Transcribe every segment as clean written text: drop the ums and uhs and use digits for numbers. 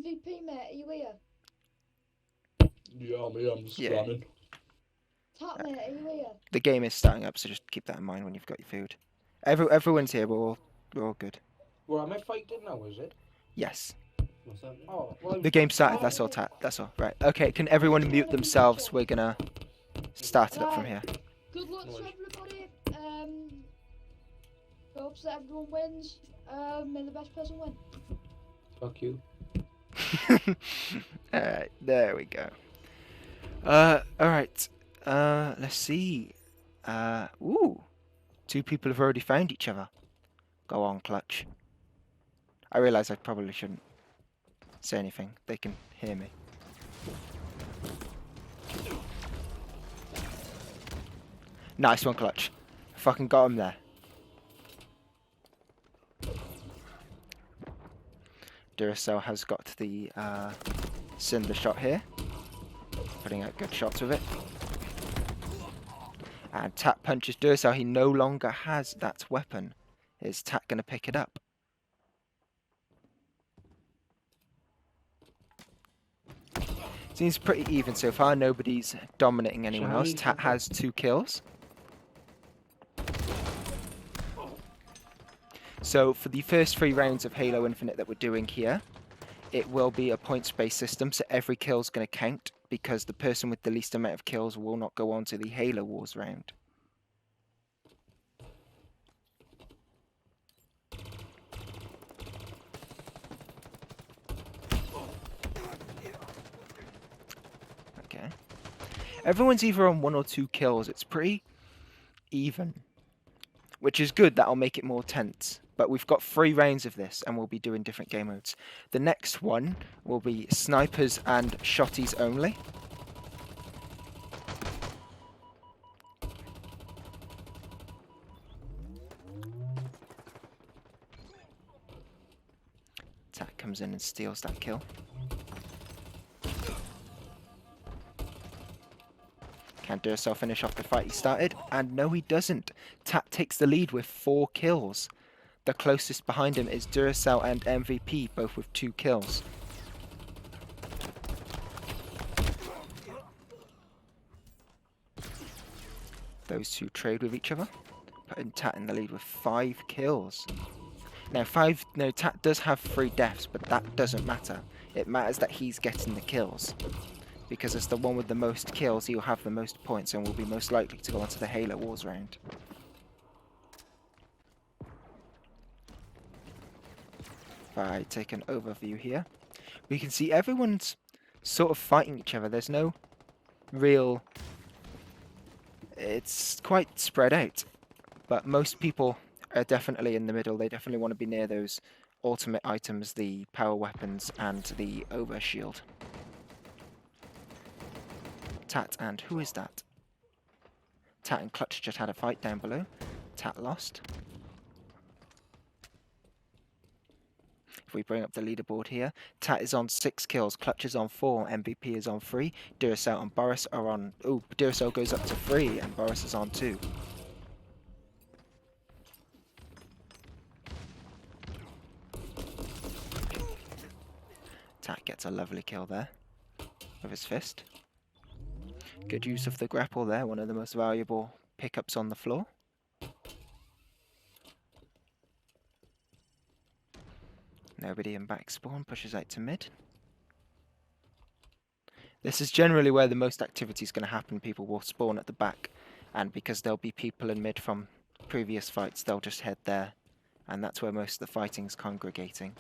MVP, mate, are you here? Yeah, I'm just Yeah. running. Tap, mate, are you here? The game is starting up, so just keep that in mind when you've got your food. Everyone's here. We're all good. Well, am I fighting now, is it? Yes. What's happening? Oh, well, The game started. Oh, That's all. okay. That's all. Right. Okay. Can everyone mute themselves? We're gonna start it up from Right. here. Good luck to Noise. everybody. Hopes that everyone wins. May the best person win. fuck you. Alright, there we go. Alright. Let's see. Ooh. Two people have already found each other. Go on, Clutch. I realise I probably shouldn't say anything. They can hear me. Nice one, Clutch. Fucking got him there. Duracell has got the cylinder shot here. Putting out good shots with it. And Tat punches Duracell. He no longer has that weapon. Is Tat going to pick it up? Seems pretty even so far. Nobody's dominating anyone else. Tat has 2 kills. So for the first 3 rounds of Halo Infinite that we're doing here, it will be a points-based system, so every kill is going to count, because the person with the least amount of kills will not go on to the Halo Wars round. Okay. Everyone's either on 1 or 2 kills. It's pretty even, which is good. That'll make it more tense. But we've got 3 rounds of this, and we'll be doing different game modes. The next one will be snipers and shotties only. Tat comes in and steals that kill. Can Duracell finish off the fight he started? And no, he doesn't. Tat takes the lead with 4 kills. The closest behind him is Duracell and MVP, both with 2 kills. Those two trade with each other, putting Tat in the lead with 5 kills. Now, Tat does have 3 deaths, but that doesn't matter. It matters that he's getting the kills, because as the one with the most kills, he'll have the most points and will be most likely to go onto the Halo Wars round. If I take an overview here, we can see everyone's sort of fighting each other. There's no real... It's quite spread out, but most people are definitely in the middle. They definitely want to be near those ultimate items, the power weapons and the overshield. Tat and who is that? Tat and Clutch just had a fight down below. Tat lost. If we bring up the leaderboard here, Tat is on 6 kills, Clutch is on 4, MVP is on 3, Duracell and Boris are on... Oh, Duracell goes up to 3 and Boris is on 2. Tat gets a lovely kill there with his fist. Good use of the grapple there, one of the most valuable pickups on the floor. Nobody in back spawn, pushes out to mid. This is generally where the most activity is going to happen. People will spawn at the back, and because there'll be people in mid from previous fights, they'll just head there, and that's where most of the fighting's congregating.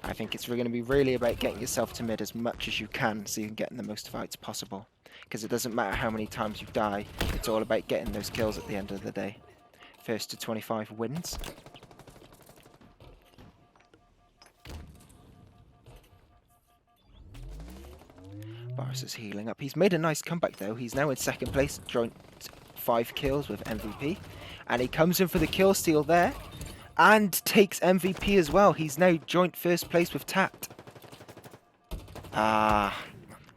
I think it's going to be really about getting yourself to mid as much as you can, so you can get in the most fights possible. Because it doesn't matter how many times you die, it's all about getting those kills at the end of the day. First to 25 wins. Boris is healing up. He's made a nice comeback though. He's now in 2nd place, joint 5 kills with MVP. And he comes in for the kill steal there. And takes MVP as well. He's now joint 1st place with Tat. Ah,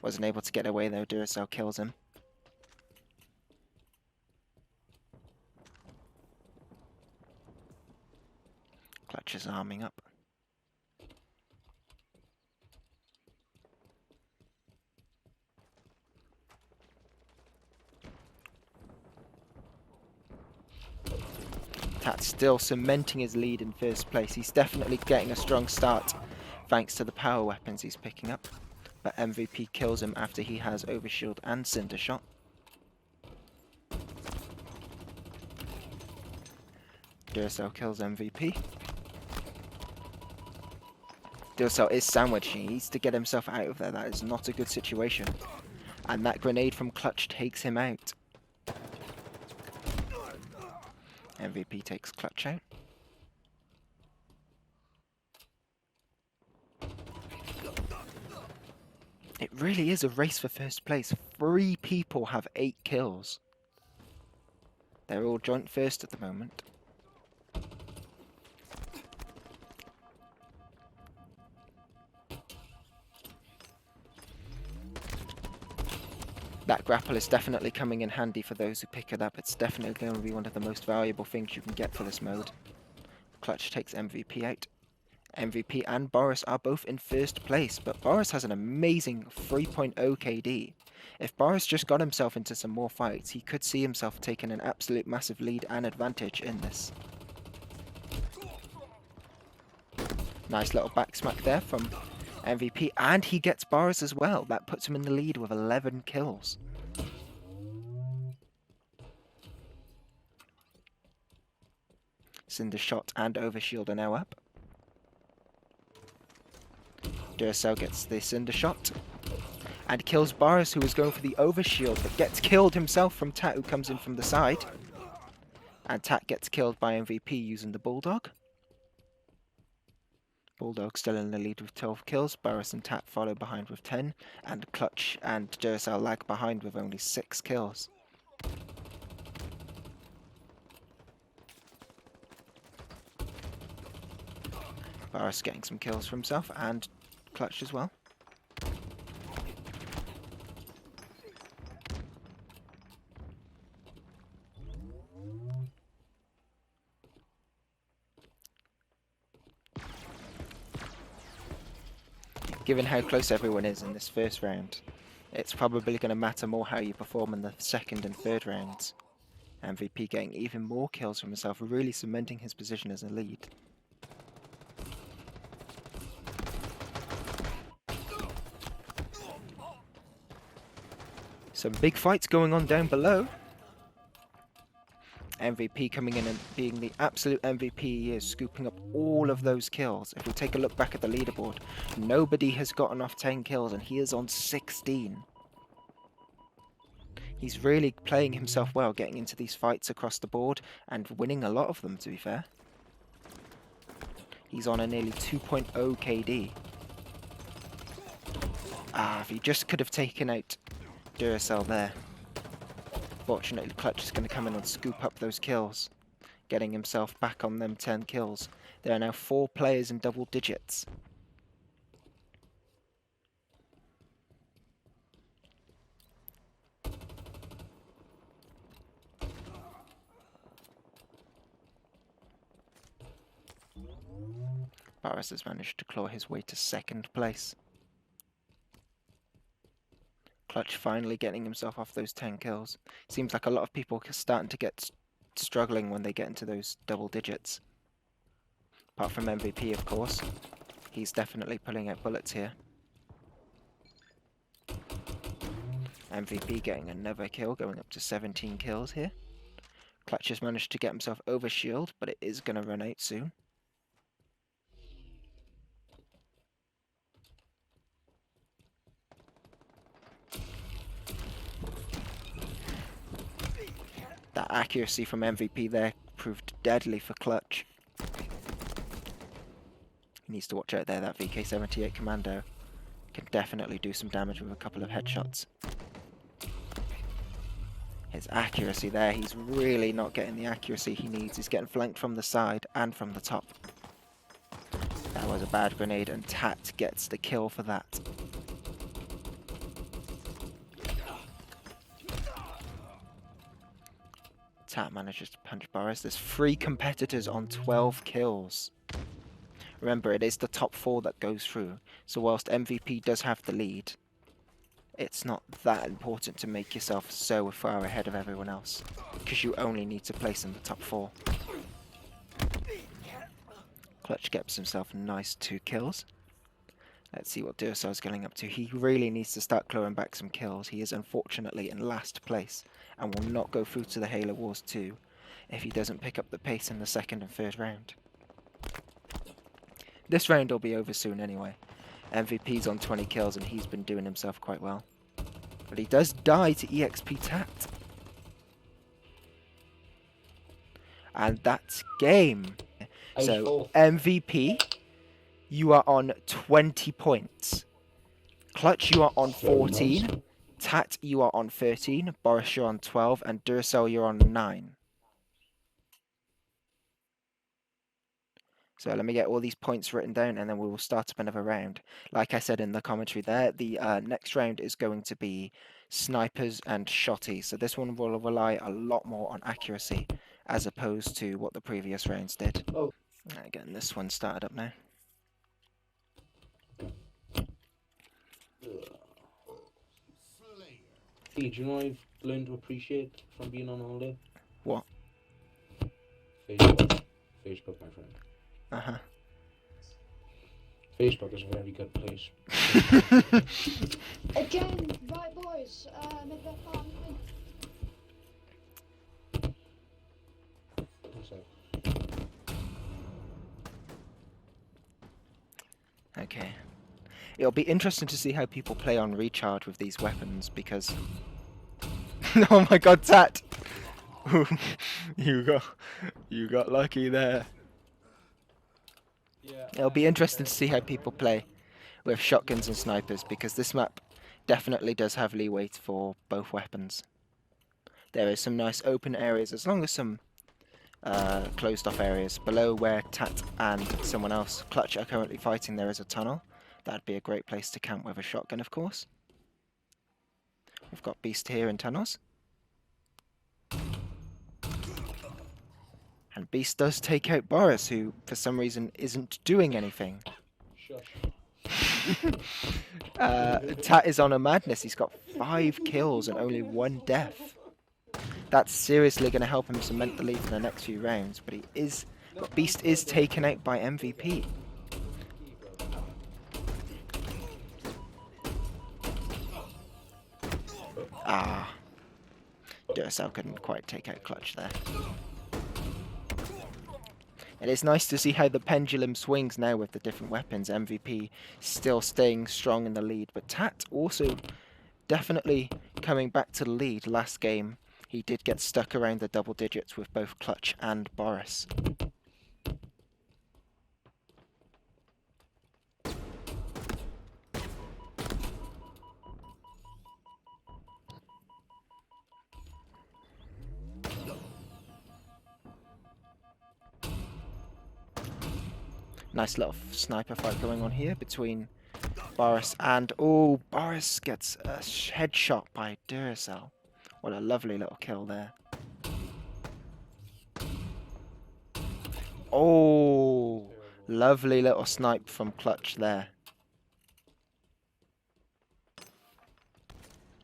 wasn't able to get away though. Duracell kills him. Clutch is arming up. Tat still cementing his lead in first place. He's definitely getting a strong start thanks to the power weapons he's picking up. But MVP kills him after he has Overshield and Cinder Shot. Duracell kills MVP. Duracell is sandwiched. He needs to get himself out of there. That is not a good situation. And that grenade from Clutch takes him out. MVP takes Clutch out. It really is a race for first place. 3 people have 8 kills. They're all joint first at the moment. That grapple is definitely coming in handy for those who pick it up. It's definitely going to be one of the most valuable things you can get for this mode. Clutch takes MVP out. MVP and Boris are both in first place, but Boris has an amazing 3.0 KD. If Boris just got himself into some more fights, he could see himself taking an absolute massive lead and advantage in this. Nice little back smack there from MVP, and he gets Boris as well. That puts him in the lead with 11 kills. Cinder Shot and Overshield are now up. Duracell gets the Cinder Shot and kills Boris, who is going for the Overshield, but gets killed himself from Tat, who comes in from the side. And Tat gets killed by MVP using the Bulldog. Bulldog still in the lead with 12 kills. Boris and Tat follow behind with 10, and Clutch and Duracell lag behind with only 6 kills. Boris getting some kills for himself, and Clutch as well. Given how close everyone is in this first round, it's probably going to matter more how you perform in the second and third rounds. MVP getting even more kills for himself, really cementing his position as a lead. Some big fights going on down below. MVP coming in and being the absolute MVP he is, scooping up all of those kills. If we take a look back at the leaderboard, nobody has gotten off 10 kills and he is on 16. He's really playing himself well, getting into these fights across the board and winning a lot of them, to be fair. He's on a nearly 2.0 KD. If he just could have taken out Duracell there. Fortunately, Clutch is going to come in and scoop up those kills, getting himself back on them 10 kills. There are now 4 players in double digits. Boris has managed to claw his way to 2nd place. Clutch finally getting himself off those 10 kills. Seems like a lot of people are starting to get struggling when they get into those double digits. Apart from MVP, of course. He's definitely pulling out bullets here. MVP getting another kill, going up to 17 kills here. Clutch has managed to get himself over shield, but it is going to run out soon. That accuracy from MVP there proved deadly for Clutch. He needs to watch out there, that VK-78 Commando can definitely do some damage with a couple of headshots. His accuracy there, he's really not getting the accuracy he needs. He's getting flanked from the side and from the top. That was a bad grenade, and Tat gets the kill for that. Tat manages to punch Boris. There's 3 competitors on 12 kills. Remember, it is the top 4 that goes through, so whilst MVP does have the lead, it's not that important to make yourself so far ahead of everyone else, because you only need to place in the top 4. Clutch gets himself a nice 2 kills. Let's see what Duracell's getting up to. He really needs to start clawing back some kills. He is unfortunately in last place and will not go through to the Halo Wars 2 if he doesn't pick up the pace in the second and third round. This round will be over soon anyway. MVP's on 20 kills and he's been doing himself quite well. But he does die to EXP Tat. And that's game. So MVP, you are on 20 points. Clutch, you are on 14. Tat, you are on 13. Boris, you're on 12. And Duracell, you're on 9. So let me get all these points written down and then we will start up another round. Like I said in the commentary there, the next round is going to be snipers and shotties. So this one will rely a lot more on accuracy as opposed to what the previous rounds did. Oh. Again, this one started up now. Hey, do you know what I've learned to appreciate from being on holiday? What? Facebook. Facebook, my friend. Uh-huh. Facebook is a very good place. Again, right boys, make that farm thing. What's that? Okay. It'll be interesting to see how people play on recharge with these weapons because... Oh my god, Tat! you got lucky there. Yeah, It'll be interesting to see how people play with shotguns and snipers because this map definitely does have leeway for both weapons. There is some nice open areas as long as some closed off areas. Below where Tat and someone else, Clutch, are currently fighting, there is a tunnel. That'd be a great place to camp with a shotgun, of course. We've got Beast here in tunnels. And Beast does take out Boris, who for some reason isn't doing anything. Shush. Tat is on a madness. He's got 5 kills and only 1 death. That's seriously going to help him cement the lead for the next few rounds. But Beast is taken out by MVP. Ah, Duracell couldn't quite take out Clutch there. It is nice to see how the pendulum swings now with the different weapons. MVP still staying strong in the lead, but Tat also definitely coming back to the lead. Last game, he did get stuck around the double digits with both Clutch and Boris. Nice little sniper fight going on here between Boris and... Oh, Boris gets a headshot by Duracell. What a lovely little kill there. Oh, lovely little snipe from Clutch there.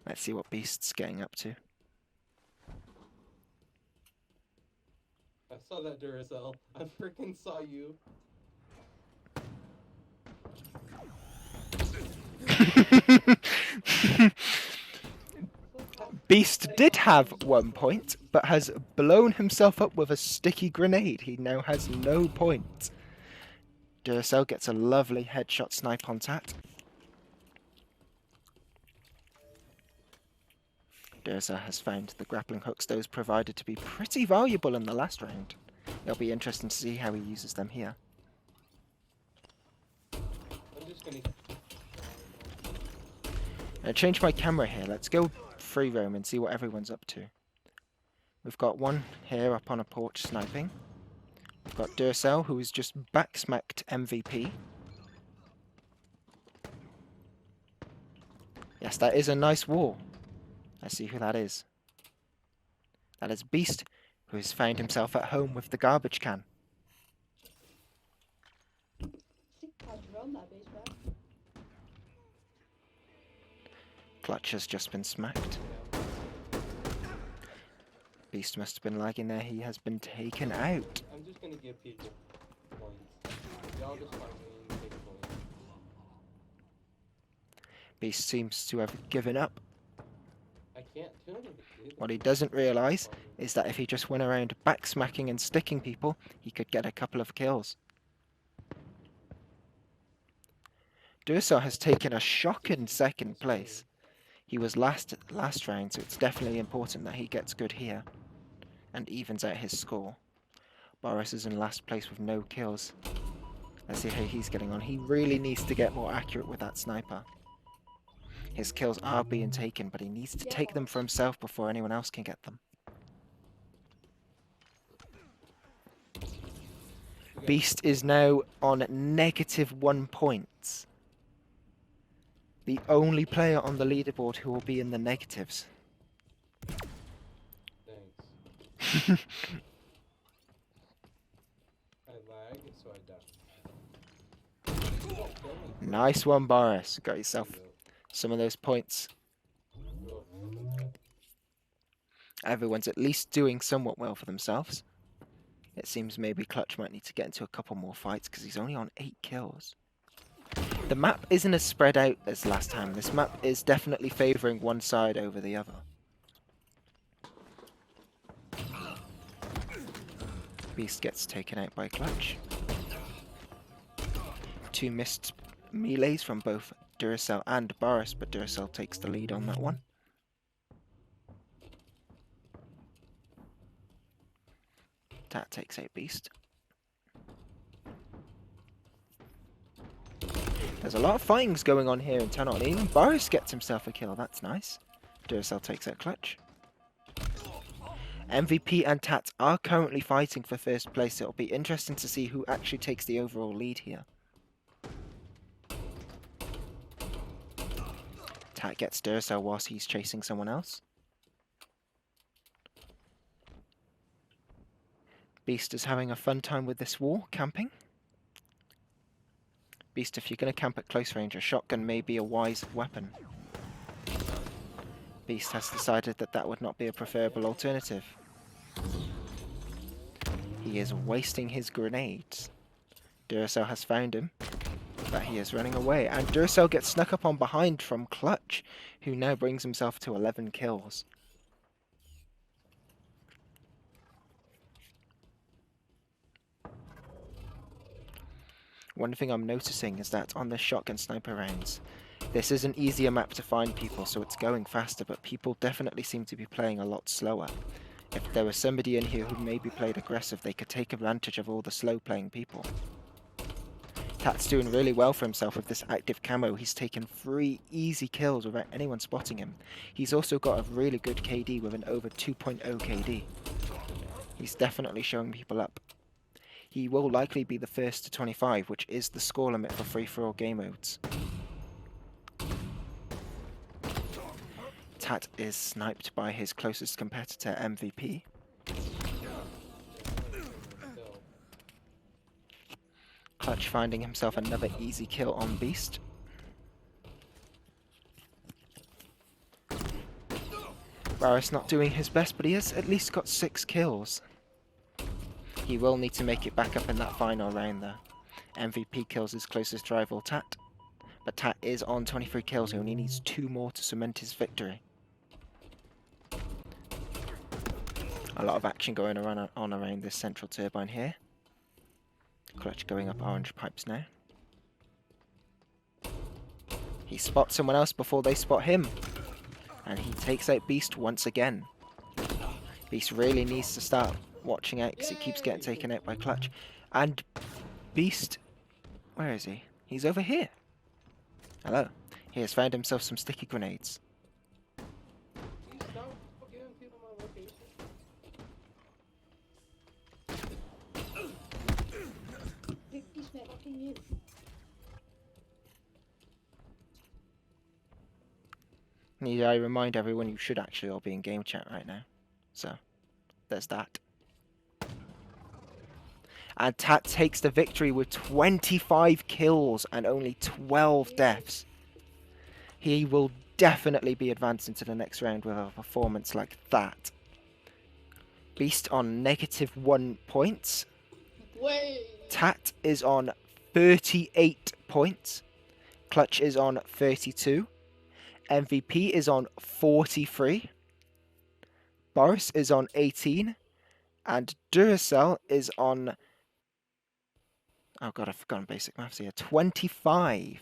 Let's see what Beast's getting up to. I saw that, Duracell. I freaking saw you. Beast did have 1 point, but has blown himself up with a sticky grenade. He now has no point. Duracell gets a lovely headshot snipe on Tat. Duracell has found the grappling hooks those provided to be pretty valuable in the last round. It'll be interesting to see how he uses them here. I'm just gonna... I'll change my camera here. Let's go free roam and see what everyone's up to. We've got one here up on a porch sniping. We've got Duracell, who has just backsmacked MVP. Yes, that is a nice wall. Let's see who that is. That is Beast, who has found himself at home with the garbage can. Clutch has just been smacked. Beast must have been lagging there. He has been taken out. I'm just gonna give people points. Y'all just fight me and take a bullet. Beast seems to have given up. I can't do anything. What he doesn't realise is that if he just went around backsmacking and sticking people, he could get a couple of kills. Duracell has taken a shocking second place. He was last round, so it's definitely important that he gets good here and evens out his score. Boris is in last place with no kills. Let's see how he's getting on. He really needs to get more accurate with that sniper. His kills are being taken, but he needs to take them for himself before anyone else can get them. Beast is now on -1 point. The only player on the leaderboard who will be in the negatives. Thanks. I lag, so I die. Nice one, Boris. Got yourself some of those points. Everyone's at least doing somewhat well for themselves. It seems maybe Clutch might need to get into a couple more fights because he's only on 8 kills. The map isn't as spread out as last time. This map is definitely favouring one side over the other. Beast gets taken out by Clutch. 2 missed melees from both Duracell and Boris, but Duracell takes the lead on that one. That takes out Beast. There's a lot of fightings going on here in Tunnel, and even Boris gets himself a kill. That's nice. Duracell takes out Clutch. MVP and Tat are currently fighting for first place. It'll be interesting to see who actually takes the overall lead here. Tat gets Duracell whilst he's chasing someone else. Beast is having a fun time with this wall, camping. Beast, if you're going to camp at close range, a shotgun may be a wise weapon. Beast has decided that that would not be a preferable alternative. He is wasting his grenades. Duracell has found him, but he is running away. And Duracell gets snuck up on behind from Clutch, who now brings himself to 11 kills. One thing I'm noticing is that on the shotgun sniper rounds, this is an easier map to find people, so it's going faster, but people definitely seem to be playing a lot slower. If there was somebody in here who maybe played aggressive, they could take advantage of all the slow playing people. Tat's doing really well for himself with this active camo. He's taken 3 easy kills without anyone spotting him. He's also got a really good KD with an over 2.0 KD. He's definitely showing people up. He will likely be the first to 25, which is the score limit for free-for-all game modes. Tat is sniped by his closest competitor, MVP. Clutch finding himself another easy kill on Beast. Boris not doing his best, but he has at least got 6 kills. He will need to make it back up in that final round though. MVP kills his closest rival, Tat. But Tat is on 23 kills, he only needs 2 more to cement his victory. A lot of action going on around this central turbine here. Clutch going up orange pipes now. He spots someone else before they spot him. And he takes out Beast once again. Beast really needs to start watching out because he keeps getting taken out by Clutch. And Beast, where is he? He's over here. Hello. He has found himself some sticky grenades. Please stop giving people my location. He's not fucking you. Need I remind everyone you should actually all be in game chat right now. So, there's that. And Tat takes the victory with 25 kills and only 12 deaths. He will definitely be advancing to the next round with a performance like that. Beast on -1 points. Wait. Tat is on 38 points. Clutch is on 32. MVP is on 43. Boris is on 18. And Duracell is on... Oh god, I've forgotten basic maths here. 25.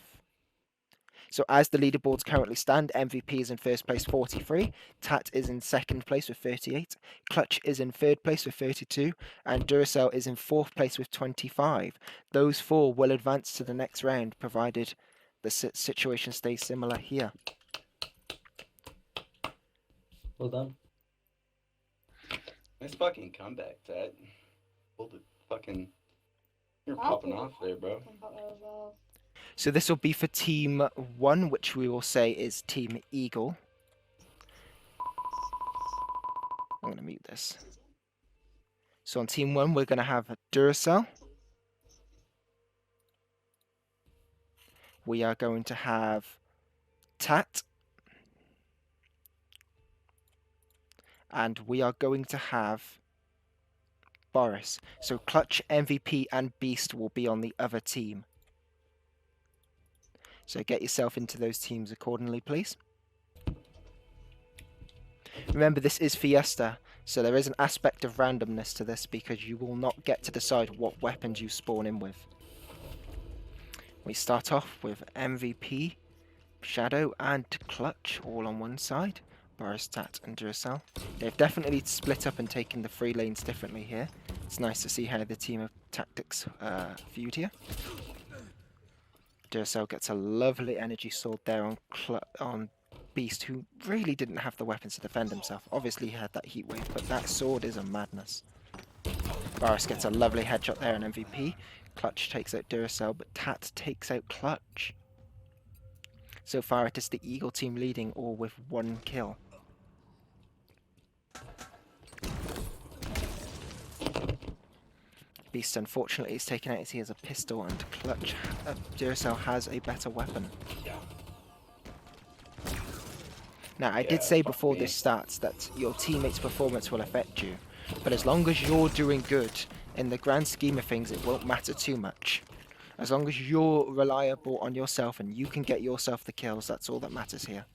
So as the leaderboards currently stand, MVP is in first place, 43. Tat is in second place with 38. Clutch is in third place with 32. And Duracell is in fourth place with 25. Those four will advance to the next round, provided the situation stays similar here. Well done. Nice fucking comeback, Ted. Hold it fucking... You're I'll popping put off there, bro. Come back there as well. So this will be for Team 1, which we will say is Team Eagle. I'm going to mute this. So on Team 1, we're going to have Duracell. We are going to have Tat. And we are going to have Boris. So Clutch, MVP, and Beast will be on the other team. So get yourself into those teams accordingly, please. Remember, this is Fiesta, so there is an aspect of randomness to this because you will not get to decide what weapons you spawn in with. We start off with MVP, Shadow, and Clutch all on one side. Boris, Tat, and Duracell. They've definitely split up and taken the 3 lanes differently here. It's nice to see how the team of tactics viewed here. Duracell gets a lovely energy sword there on Beast, who really didn't have the weapons to defend himself. Obviously he had that heat wave, but that sword is a madness. Boris gets a lovely headshot there on MVP. Clutch takes out Duracell, but Tat takes out Clutch. So far it is the Eagle team leading, all with 1 kill. Beast unfortunately is taken out as he has a pistol, and Clutch, Duracell has a better weapon. Now, I did say before this starts that your teammates' performance will affect you, but as long as you're doing good, in the grand scheme of things, it won't matter too much. As long as you're reliable on yourself and you can get yourself the kills, that's all that matters here.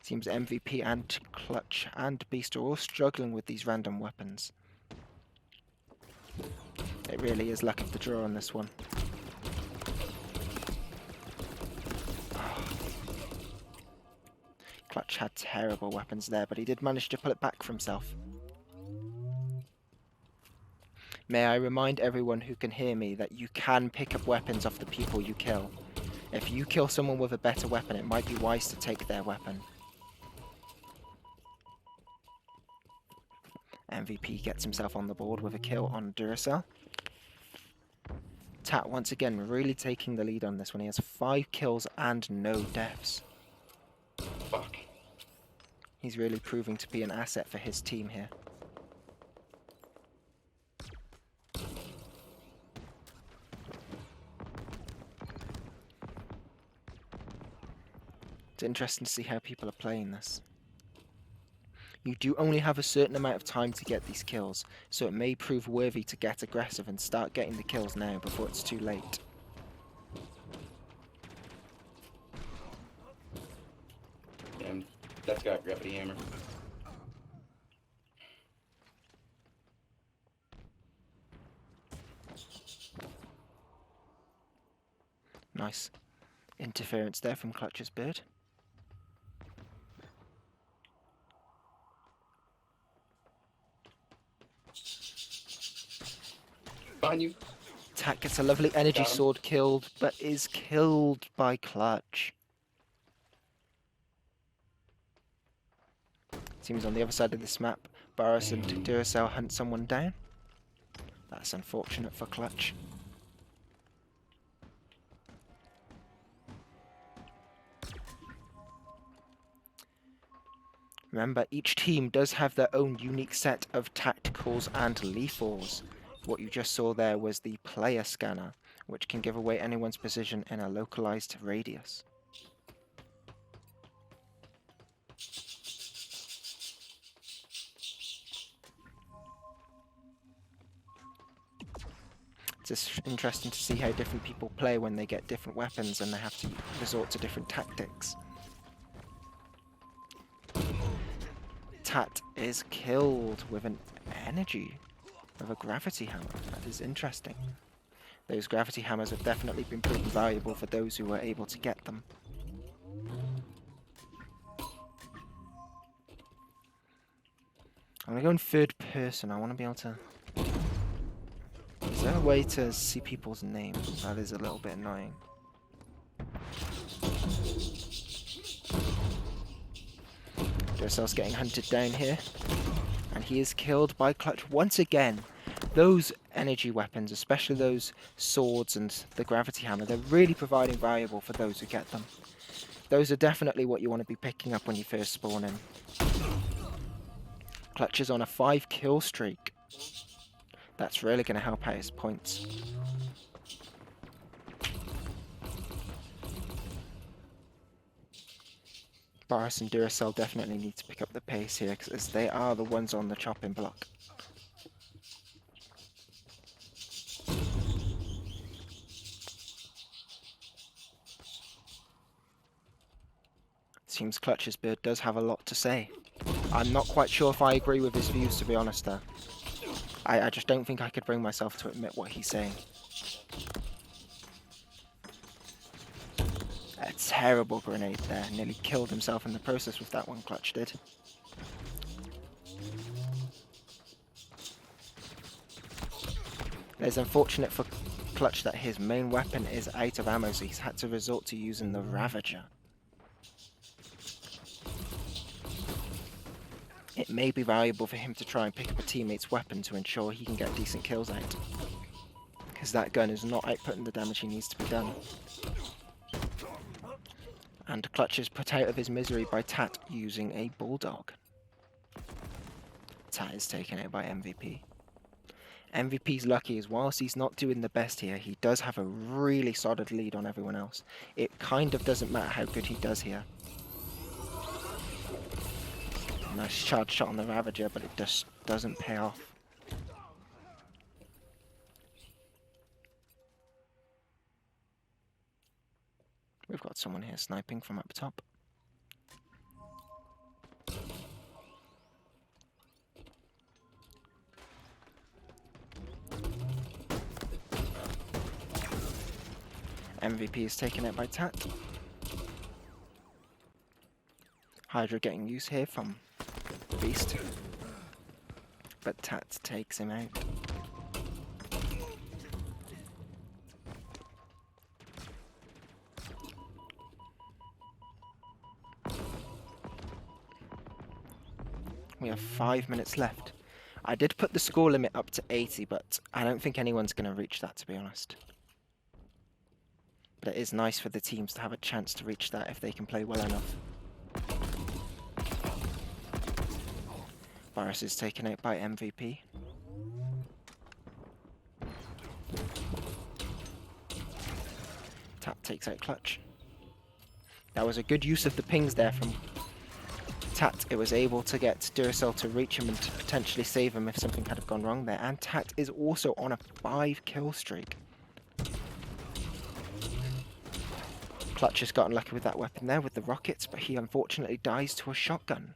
Seems MVP and Clutch and Beast are all struggling with these random weapons. It really is luck of the draw on this one. Clutch had terrible weapons there, but he did manage to pull it back for himself. May I remind everyone who can hear me that you can pick up weapons off the people you kill. If you kill someone with a better weapon, it might be wise to take their weapon. MVP gets himself on the board with a kill on Duracell. Tat once again really taking the lead on this one. He has 5 kills and no deaths. Fuck. He's really proving to be an asset for his team here. It's interesting to see how people are playing this. You do only have a certain amount of time to get these kills, so it may prove worthy to get aggressive and start getting the kills now before it's too late. Damn, that's got gravity hammer. Nice interference there from Clutch's bird. Behind you. Tat gets a lovely energy sword killed, but is killed by Clutch. Seems on the other side of this map, Boris and Duracell hunt someone down. That's unfortunate for Clutch. Remember, each team does have their own unique set of tacticals and lethals. What you just saw there was the player scanner, which can give away anyone's position in a localized radius. It's It's interesting to see how different people play when they get different weapons and they have to resort to different tactics. Tat is killed with an energy, with a gravity hammer. That is interesting. Those gravity hammers have definitely been pretty valuable for those who were able to get them. I'm going to go in third person. I want to be able to... Is there a way to see people's names? That is a little bit annoying. Duracell's getting hunted down here. And he is killed by Clutch once again. Those energy weapons, especially those swords and the gravity hammer, they're really providing valuable for those who get them. Those are definitely what you want to be picking up when you first spawn in. Clutch is on a 5 kill streak. That's really going to help out his points. Boris and Duracell definitely need to pick up the pace here, because they are the ones on the chopping block. Seems Clutch's bird does have a lot to say. I'm not quite sure if I agree with his views, to be honest though. I just don't think I could bring myself to admit what he's saying. A terrible grenade there. Nearly killed himself in the process with that one, Clutch did. It's unfortunate for Clutch that his main weapon is out of ammo, so he's had to resort to using the Ravager. It may be valuable for him to try and pick up a teammate's weapon to ensure he can get decent kills out. Because that gun is not outputting the damage he needs to be done. And Clutch is put out of his misery by Tat using a Bulldog. Tat is taken out by MVP. MVP's lucky as whilst he's not doing the best here, he does have a really solid lead on everyone else. It kind of doesn't matter how good he does here. Nice charge shot on the Ravager, but it just doesn't pay off. We've got someone here sniping from up top. MVP is taken out by Tat. Hydra getting use here from Beast, but Tat takes him out. We have 5 minutes left. I did put the score limit up to 80, but I don't think anyone's going to reach that, to be honest. But it is nice for the teams to have a chance to reach that if they can play well enough. Boris is taken out by MVP. Tat takes out Clutch. That was a good use of the pings there from Tat. It was able to get Duracell to reach him and to potentially save him if something had gone wrong there. And Tat is also on a 5 kill streak. Clutch has gotten lucky with that weapon there with the rockets, but he unfortunately dies to a shotgun.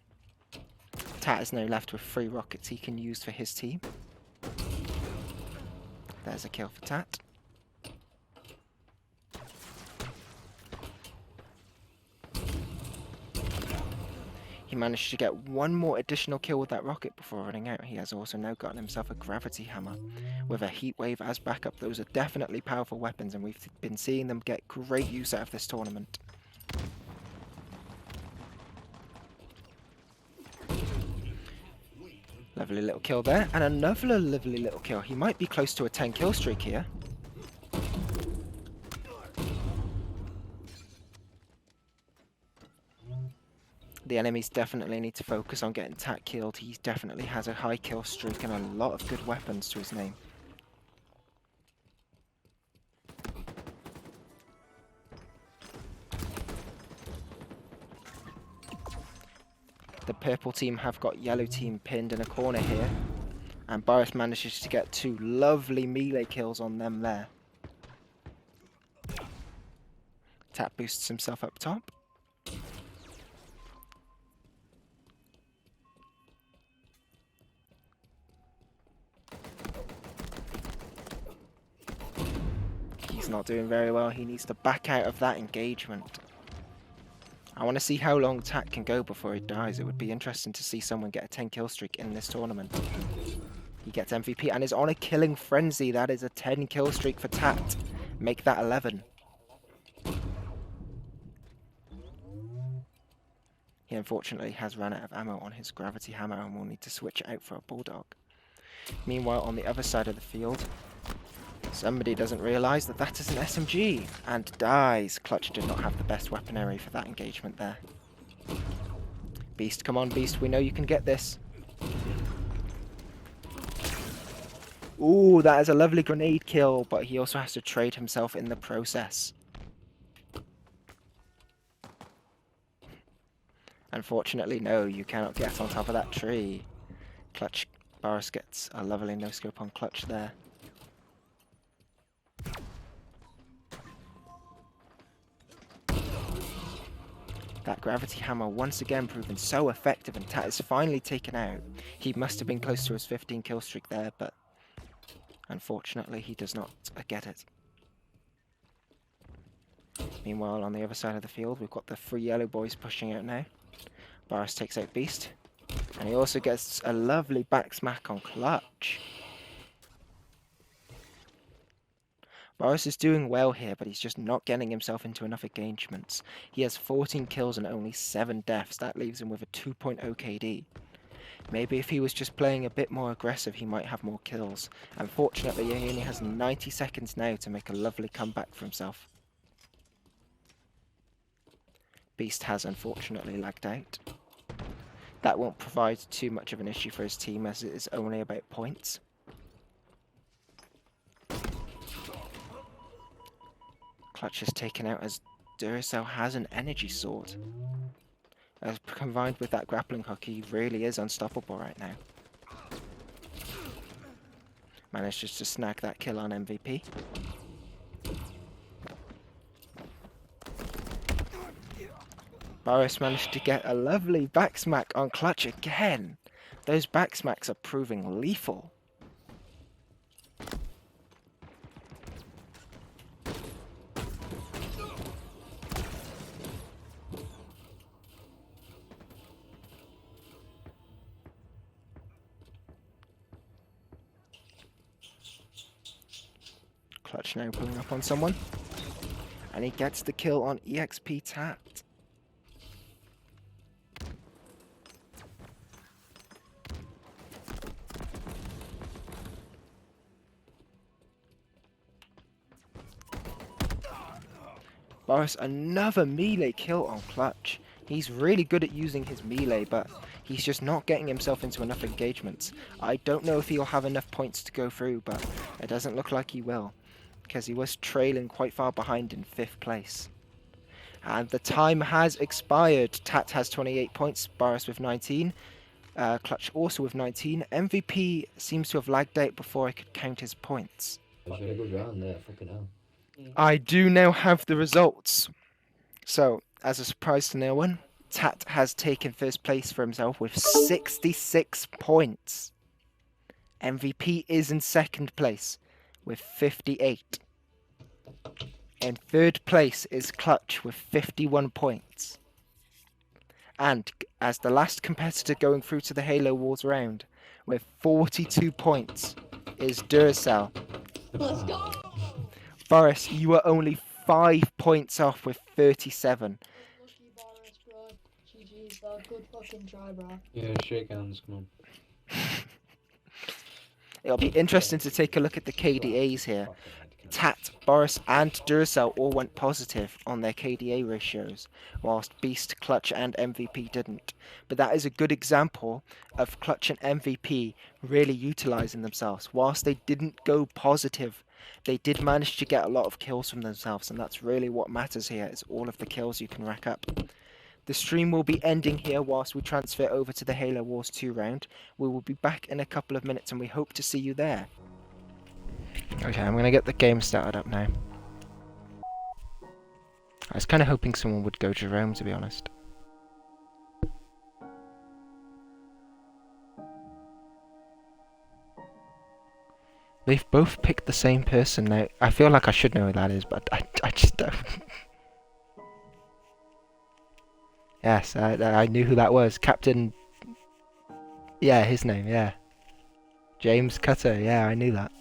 Tat is now left with 3 rockets he can use for his team. There's a kill for Tat. He managed to get one more additional kill with that rocket before running out. He has also now gotten himself a gravity hammer with a heat wave as backup. Those are definitely powerful weapons, and we've been seeing them get great use out of this tournament. Lovely little kill there, and another lovely little kill. He might be close to a 10 kill streak here. The enemies definitely need to focus on getting Tat killed. He definitely has a high kill streak and a lot of good weapons to his name. The purple team have got yellow team pinned in a corner here. And Boris manages to get 2 lovely melee kills on them there. Tat boosts himself up top. He's not doing very well. He needs to back out of that engagement. I want to see how long Tat can go before he dies. It would be interesting to see someone get a 10 kill streak in this tournament. He gets MVP and is on a killing frenzy. That is a 10 kill streak for Tat. Make that 11. He unfortunately has run out of ammo on his gravity hammer and will need to switch it out for a bulldog. Meanwhile, on the other side of the field, somebody doesn't realise that that is an SMG and dies. Clutch did not have the best weaponry for that engagement there. Beast, come on Beast, we know you can get this. Ooh, that is a lovely grenade kill, but he also has to trade himself in the process. Unfortunately, no, you cannot get on top of that tree. Clutch, Boris gets a lovely no-scope on Clutch there. That gravity hammer once again proven so effective, and Tat is finally taken out. He must have been close to his 15 kill streak there, but unfortunately he does not get it. Meanwhile, on the other side of the field, we've got the 3 yellow boys pushing out now. Boris takes out Beast, and he also gets a lovely back smack on Clutch. Boris is doing well here, but he's just not getting himself into enough engagements. He has 14 kills and only 7 deaths. That leaves him with a 2.0 KD. Maybe if he was just playing a bit more aggressive, he might have more kills. Unfortunately, he only has 90 seconds now to make a lovely comeback for himself. Beast has unfortunately lagged out. That won't provide too much of an issue for his team, as it is only about points. Clutch is taken out as Duracell has an energy sword. As combined with that grappling hook, he really is unstoppable right now. Manages to snag that kill on MVP. Boris managed to get a lovely back smack on Clutch again. Those back smacks are proving lethal. Clutch now pulling up on someone. And he gets the kill on EXP Tat. Boris, another melee kill on Clutch. He's really good at using his melee, but he's just not getting himself into enough engagements. I don't know if he'll have enough points to go through, but it doesn't look like he will, because he was trailing quite far behind in 5th place. And the time has expired. Tat has 28 points, Boris with 19, Clutch also with 19. MVP seems to have lagged out before I could count his points. Very good round there, fucking hell. I do now have the results. So, as a surprise to no one, Tat has taken first place for himself with 66 points. MVP is in second place with 58. In third place is Clutch with 51 points. And as the last competitor going through to the Halo Wars round with 42 points is Duracell. Let's go! Boris, you are only 5 points off with 37. Lucky Boris, bro. GG's, bro. Good fucking try, bro. Yeah, shake hands, come on. It'll be interesting to take a look at the KDAs here. Tat, Boris and Duracell all went positive on their KDA ratios, whilst Beast, Clutch and MVP didn't. But that is a good example of Clutch and MVP really utilising themselves. Whilst they didn't go positive, they did manage to get a lot of kills from themselves, and that's really what matters here, is all of the kills you can rack up. The stream will be ending here whilst we transfer over to the Halo Wars 2 round. We will be back in a couple of minutes and we hope to see you there. Okay, I'm going to get the game started up now. I was kind of hoping someone would go Jerome, to be honest. They've both picked the same person now. I feel like I should know who that is, but I just don't. Yes, I knew who that was. Captain... Yeah, his name, yeah. James Cutter, yeah, I knew that.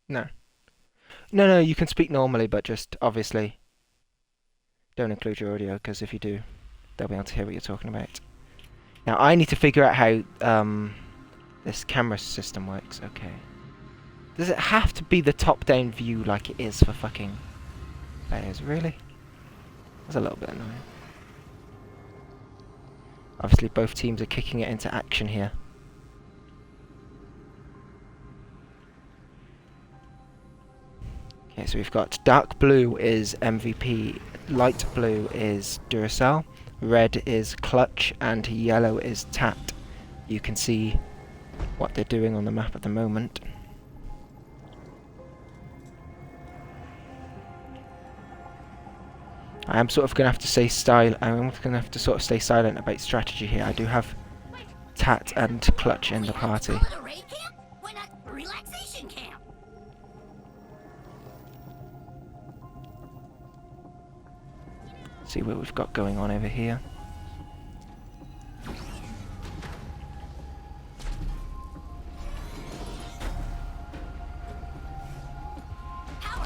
No. No, you can speak normally, but just, obviously, don't include your audio, because if you do, they'll be able to hear what you're talking about. Now, I need to figure out how this camera system works. Okay. Does it have to be the top-down view like it is for fucking players? Really? That's a little bit annoying. Obviously, both teams are kicking it into action here. Okay, so we've got dark blue is MVP, light blue is Duracell, red is Clutch, and yellow is Tat. You can see what they're doing on the map at the moment. I am sort of going to have to say sort of stay silent about strategy here. I do have Tat and Clutch in the party. See what we've got going on over here.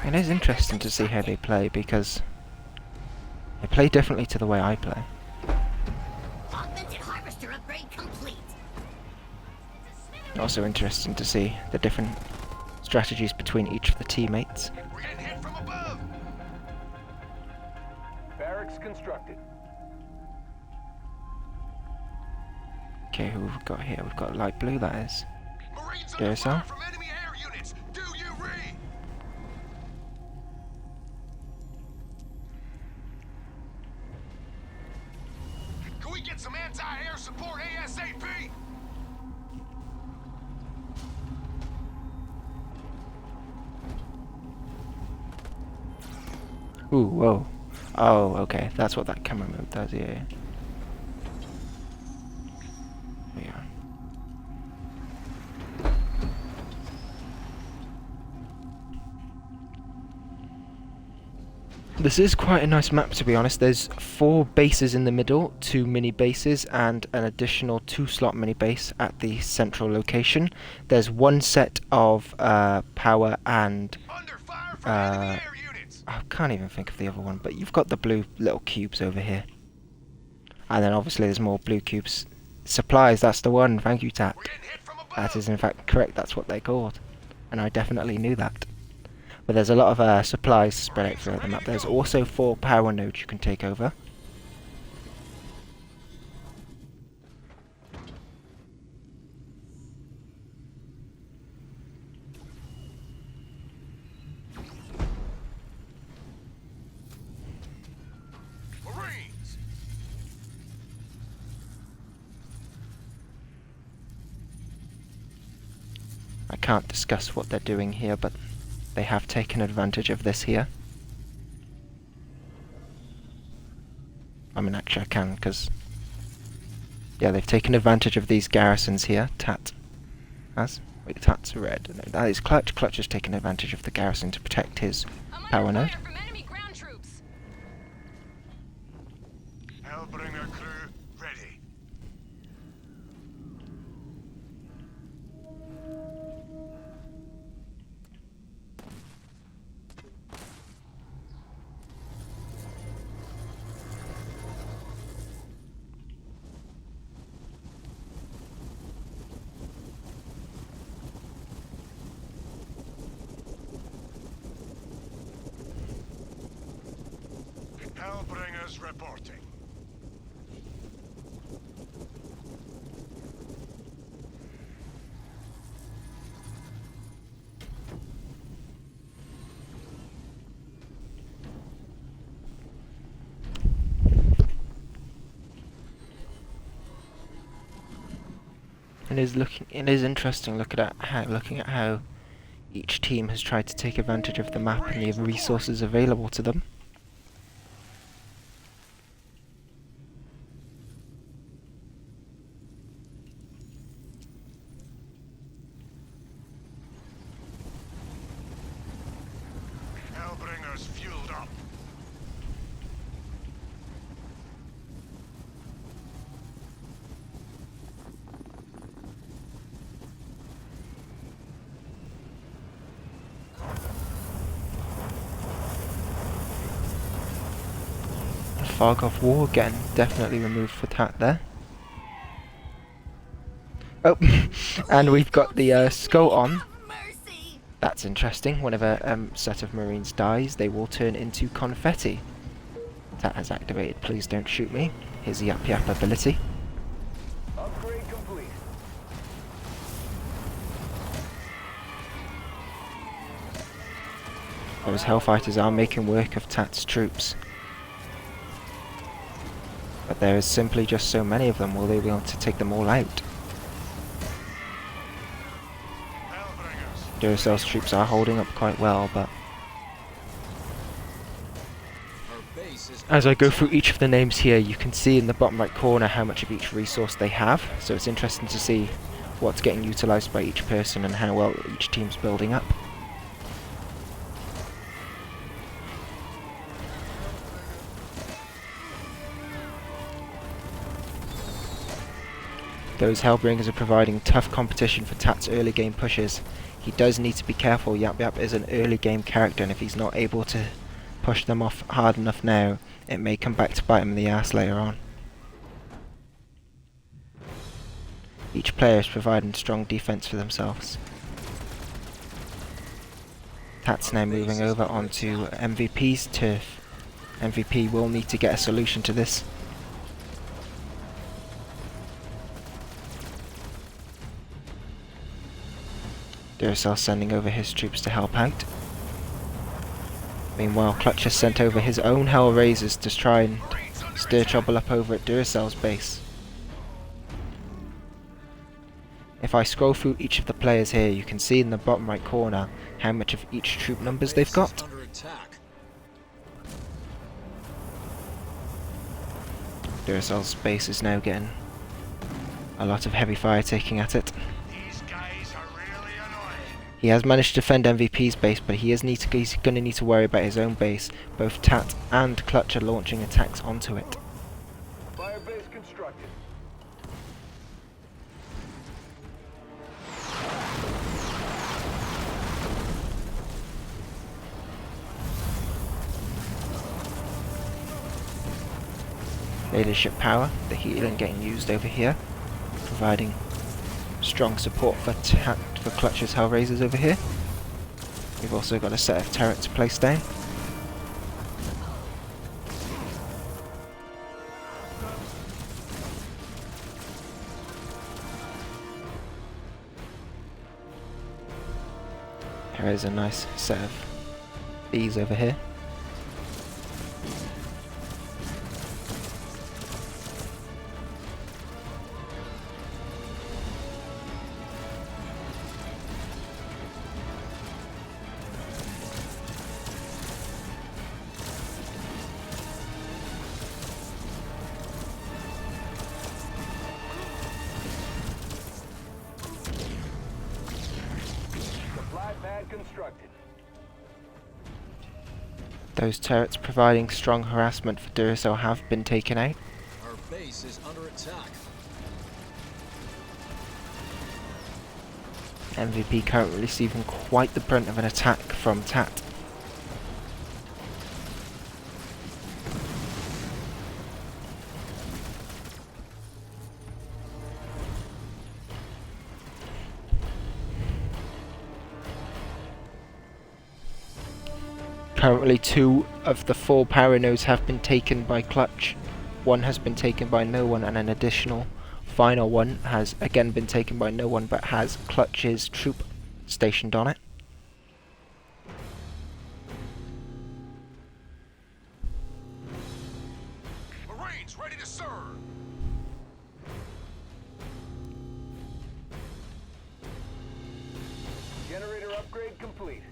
It is interesting to see how they play because they play differently to the way I play. Also interesting to see the different strategies between each of the teammates. We're getting hit from above. Barracks constructed. Okay, who have we got here? We've got light blue, that is. Marines under fire from enemy air units. Do you read? Can we get some anti-air support ASAP? Ooh, whoa. Oh, okay. That's what that camera mode does, yeah. Yeah. This is quite a nice map, to be honest. There's 4 bases in the middle, 2 mini bases, and an additional 2-slot mini base at the central location. There's 1 set of power and Under fire from enemy air units. I can't even think of the other one, but you've got the blue little cubes over here. And then obviously there's more blue cubes. Supplies, that's the one. Thank you, Tat. We're getting hit from above. That is in fact correct, that's what they're called. And I definitely knew that. But there's a lot of supplies spread out throughout the map. There's also 4 power nodes you can take over. Marines. I can't discuss what they're doing here, but they have taken advantage of this here. I mean, actually I can, because... yeah, they've taken advantage of these garrisons here. Tat has. Wait, Tat's red. No, that is Clutch. Clutch has taken advantage of the garrison to protect his power node. Hellbringer crew ready. Hellbringers reporting. It is interesting looking at how each team has tried to take advantage of the map and the resources available to them. Hellbringers fueled up. The fog of war again, definitely removed for Tat there. Oh, and we've got the skull on. That's interesting. Whenever a set of Marines dies, they will turn into confetti. That has activated Please Don't Shoot Me. Here's the Yap Yap ability. Upgrade complete. Those Hellfighters are making work of Tat's troops. But there is simply just so many of them. Will they be able to take them all out? Duracell's troops are holding up quite well, but as I go through each of the names here, you can see in the bottom right corner how much of each resource they have, so it's interesting to see what's getting utilised by each person and how well each team's building up. Those Hellbringers are providing tough competition for Tat's early game pushes. He does need to be careful. Yap Yap is an early game character, and if he's not able to push them off hard enough now, it may come back to bite him in the ass later on. Each player is providing strong defense for themselves. Tat's now moving over onto MVP's turf. MVP will need to get a solution to this. Duracell sending over his troops to help out. Meanwhile, Clutch has sent over his own Hellraisers to try and stir trouble up over at Duracell's base. If I scroll through each of the players here, you can see in the bottom right corner how much of each troop numbers they've got. Duracell's base is now getting a lot of heavy fire taking at it. He has managed to defend MVP's base, but he's going to need to worry about his own base. Both Tat and Clutch are launching attacks onto it. Fire base constructed. Leadership power, the healing getting used over here, providing strong support for Clutch's Hellraisers over here. We've also got a set of turrets placed down. There is a nice set of bees over here. Constructed. Those turrets providing strong harassment for Duracell have been taken out. Our base is under attack. MVP currently receiving quite the brunt of an attack from Tat. Currently 2 of the 4 power nodes have been taken by Clutch. 1 has been taken by no one, and an additional final one has again been taken by no one, but has Clutch's troop stationed on it. Marines ready to serve. upgrade complete.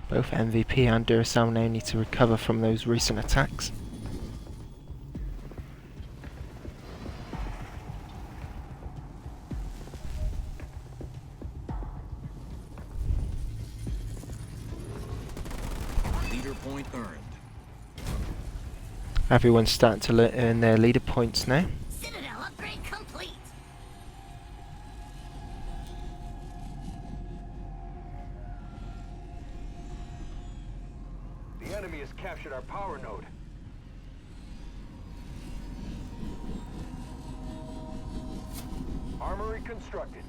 Both MVP and Duracell now need to recover from those recent attacks. Leader point earned. Everyone's starting to earn their leader points now. Citadel upgrade complete. The enemy has captured our power node. Armory constructed.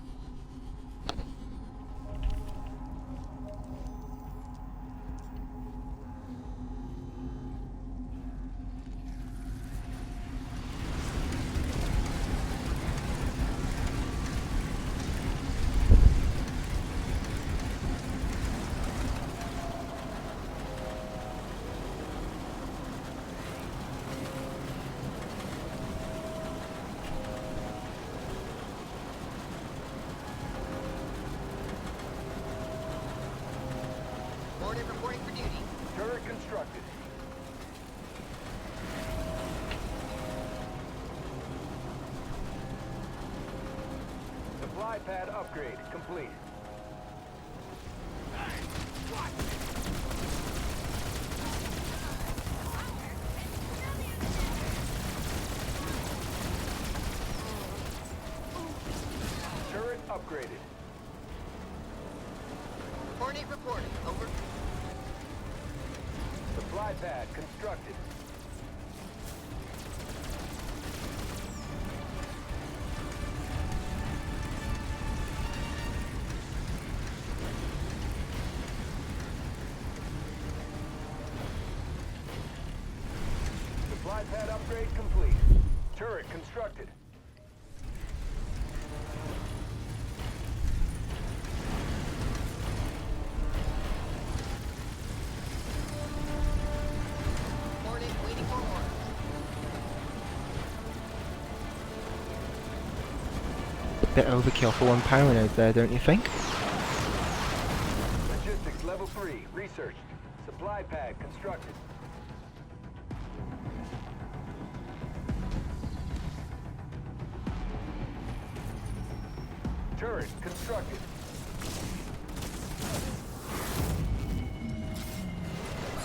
Morning reporting for duty. Turret constructed. Supply pad upgrade complete. Turret upgraded. Coordinate reporting. Over. Supply pad constructed. Supply pad upgrade complete. Turret constructed. Morning waiting for orders. Bit overkill for one power node there, don't you think? Logistics level 3 researched. Supply pad constructed. Turret constructed.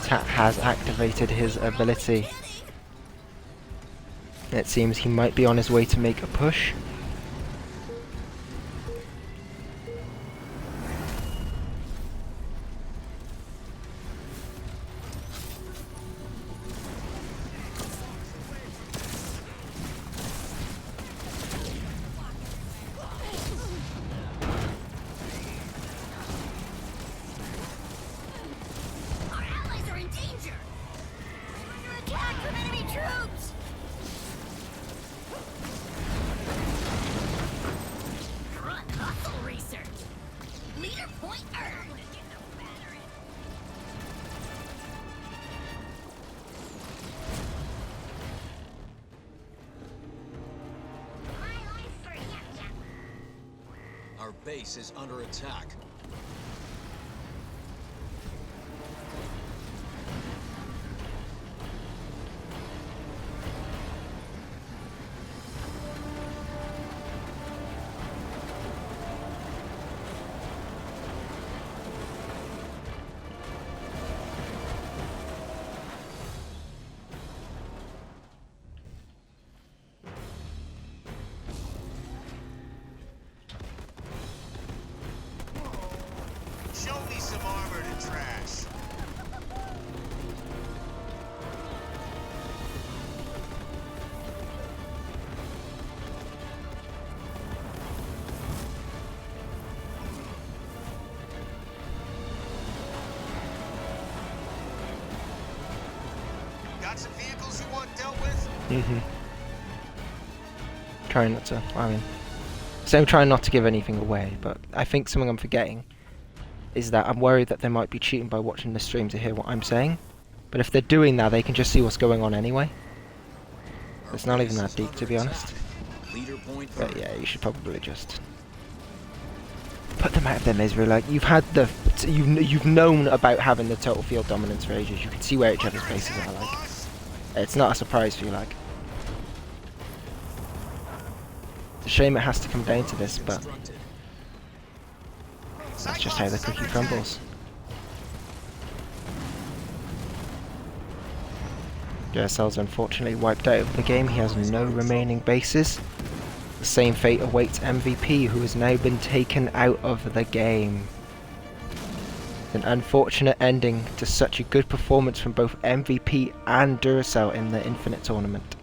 Tat has activated his ability. It seems he might be on his way to make a push. Our allies are in danger. We're under attack from enemy troops. Grunt hustle research. Leader point earned. Our base is under attack. Show me some armor to trash. Got some vehicles you want dealt with? Trying not to, I mean, so I'm trying not to give anything away, but I think something I'm forgetting is that I'm worried that they might be cheating by watching the stream to hear what I'm saying. But if they're doing that, they can just see what's going on anyway. It's not even that deep, to be honest. Leader point But yeah, you should probably just put them out of their misery. Like, you've had the, you've known about having the total field dominance for ages. You can see where each other's bases are. Like, it's not a surprise for you. Like, it's a shame it has to come down to this, but that's just how the cookie crumbles. JSL's unfortunately wiped out of the game. He has no remaining bases. The same fate awaits MVP, who has now been taken out of the game. An unfortunate ending to such a good performance from both MVP and Duracell in the Infinite tournament.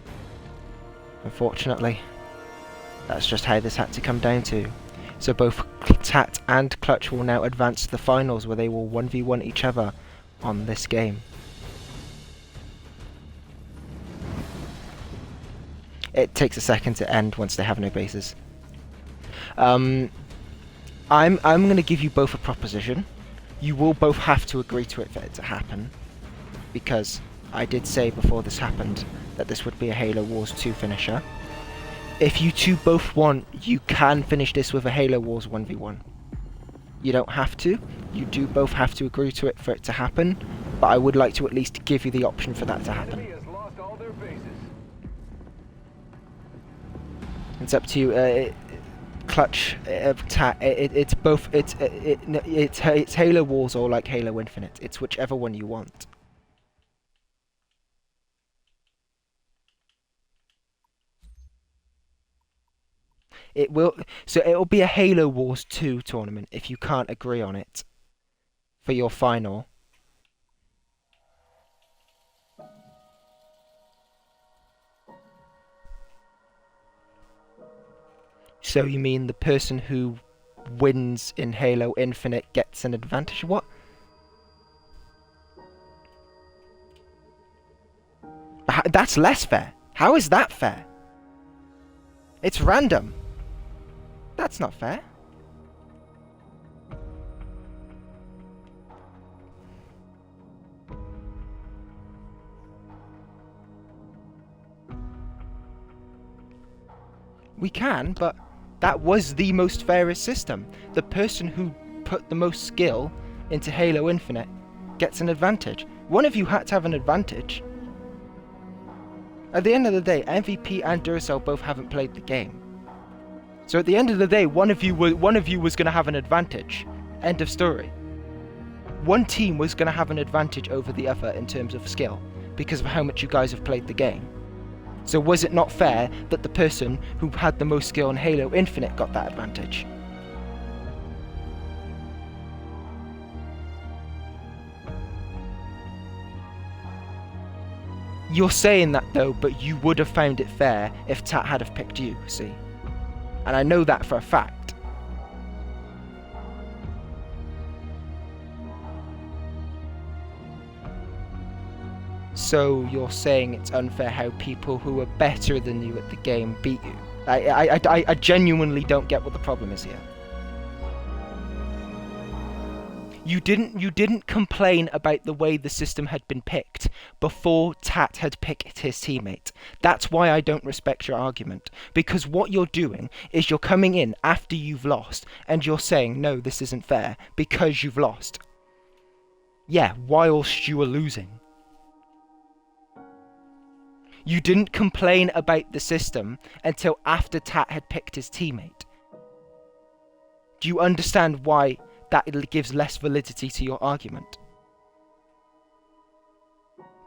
Unfortunately, that's just how this had to come down to. So both Tat and Clutch will now advance to the finals, where they will 1v1 each other on this game. It takes a second to end once they have no bases. I'm going to give you both a proposition. You will both have to agree to it for it to happen, because I did say before this happened that this would be a Halo Wars 2 finisher. If you two both want, you can finish this with a Halo Wars 1v1. You don't have to. You do both have to agree to it for it to happen, but I would like to at least give you the option for that to happen. Enemy has lost all their bases. It's up to you. Clutch, Tat. It's both. It's Halo Wars or like Halo Infinite. It's whichever one you want. It will. So it'll be a Halo Wars 2 tournament if you can't agree on it for your final. So you mean the person who wins in Halo Infinite gets an advantage? What? That's less fair. How is that fair? It's random. That's not fair. We can, but that was the most fairest system. The person who put the most skill into Halo Infinite gets an advantage. One of you had to have an advantage. At the end of the day, MVP and Duracell both haven't played the game. So at the end of the day, one of you was going to have an advantage. End of story. One team was going to have an advantage over the other in terms of skill, because of how much you guys have played the game. So was it not fair that the person who had the most skill in Halo Infinite got that advantage? You're saying that though, but you would have found it fair if Tat had have picked you, see? And I know that for a fact. So you're saying it's unfair how people who are better than you at the game beat you? I genuinely don't get what the problem is here. You didn't complain about the way the system had been picked before Tat had picked his teammate. That's why I don't respect your argument. Because what you're doing is you're coming in after you've lost and you're saying, no, this isn't fair because you've lost. Yeah, whilst you were losing. You didn't complain about the system until after Tat had picked his teammate. Do you understand why that gives less validity to your argument?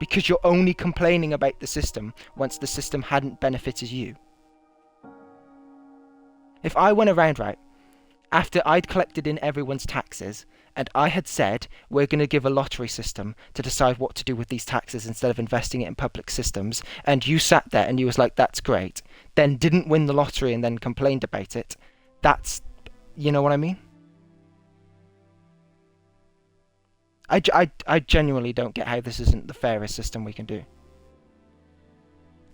Because you're only complaining about the system once the system hadn't benefited you. If I went around, right, after I'd collected in everyone's taxes, and I had said, we're going to give a lottery system to decide what to do with these taxes instead of investing it in public systems, and you sat there and you was like, that's great, then didn't win the lottery and then complained about it, that's, you know what I mean? I genuinely don't get how this isn't the fairest system we can do.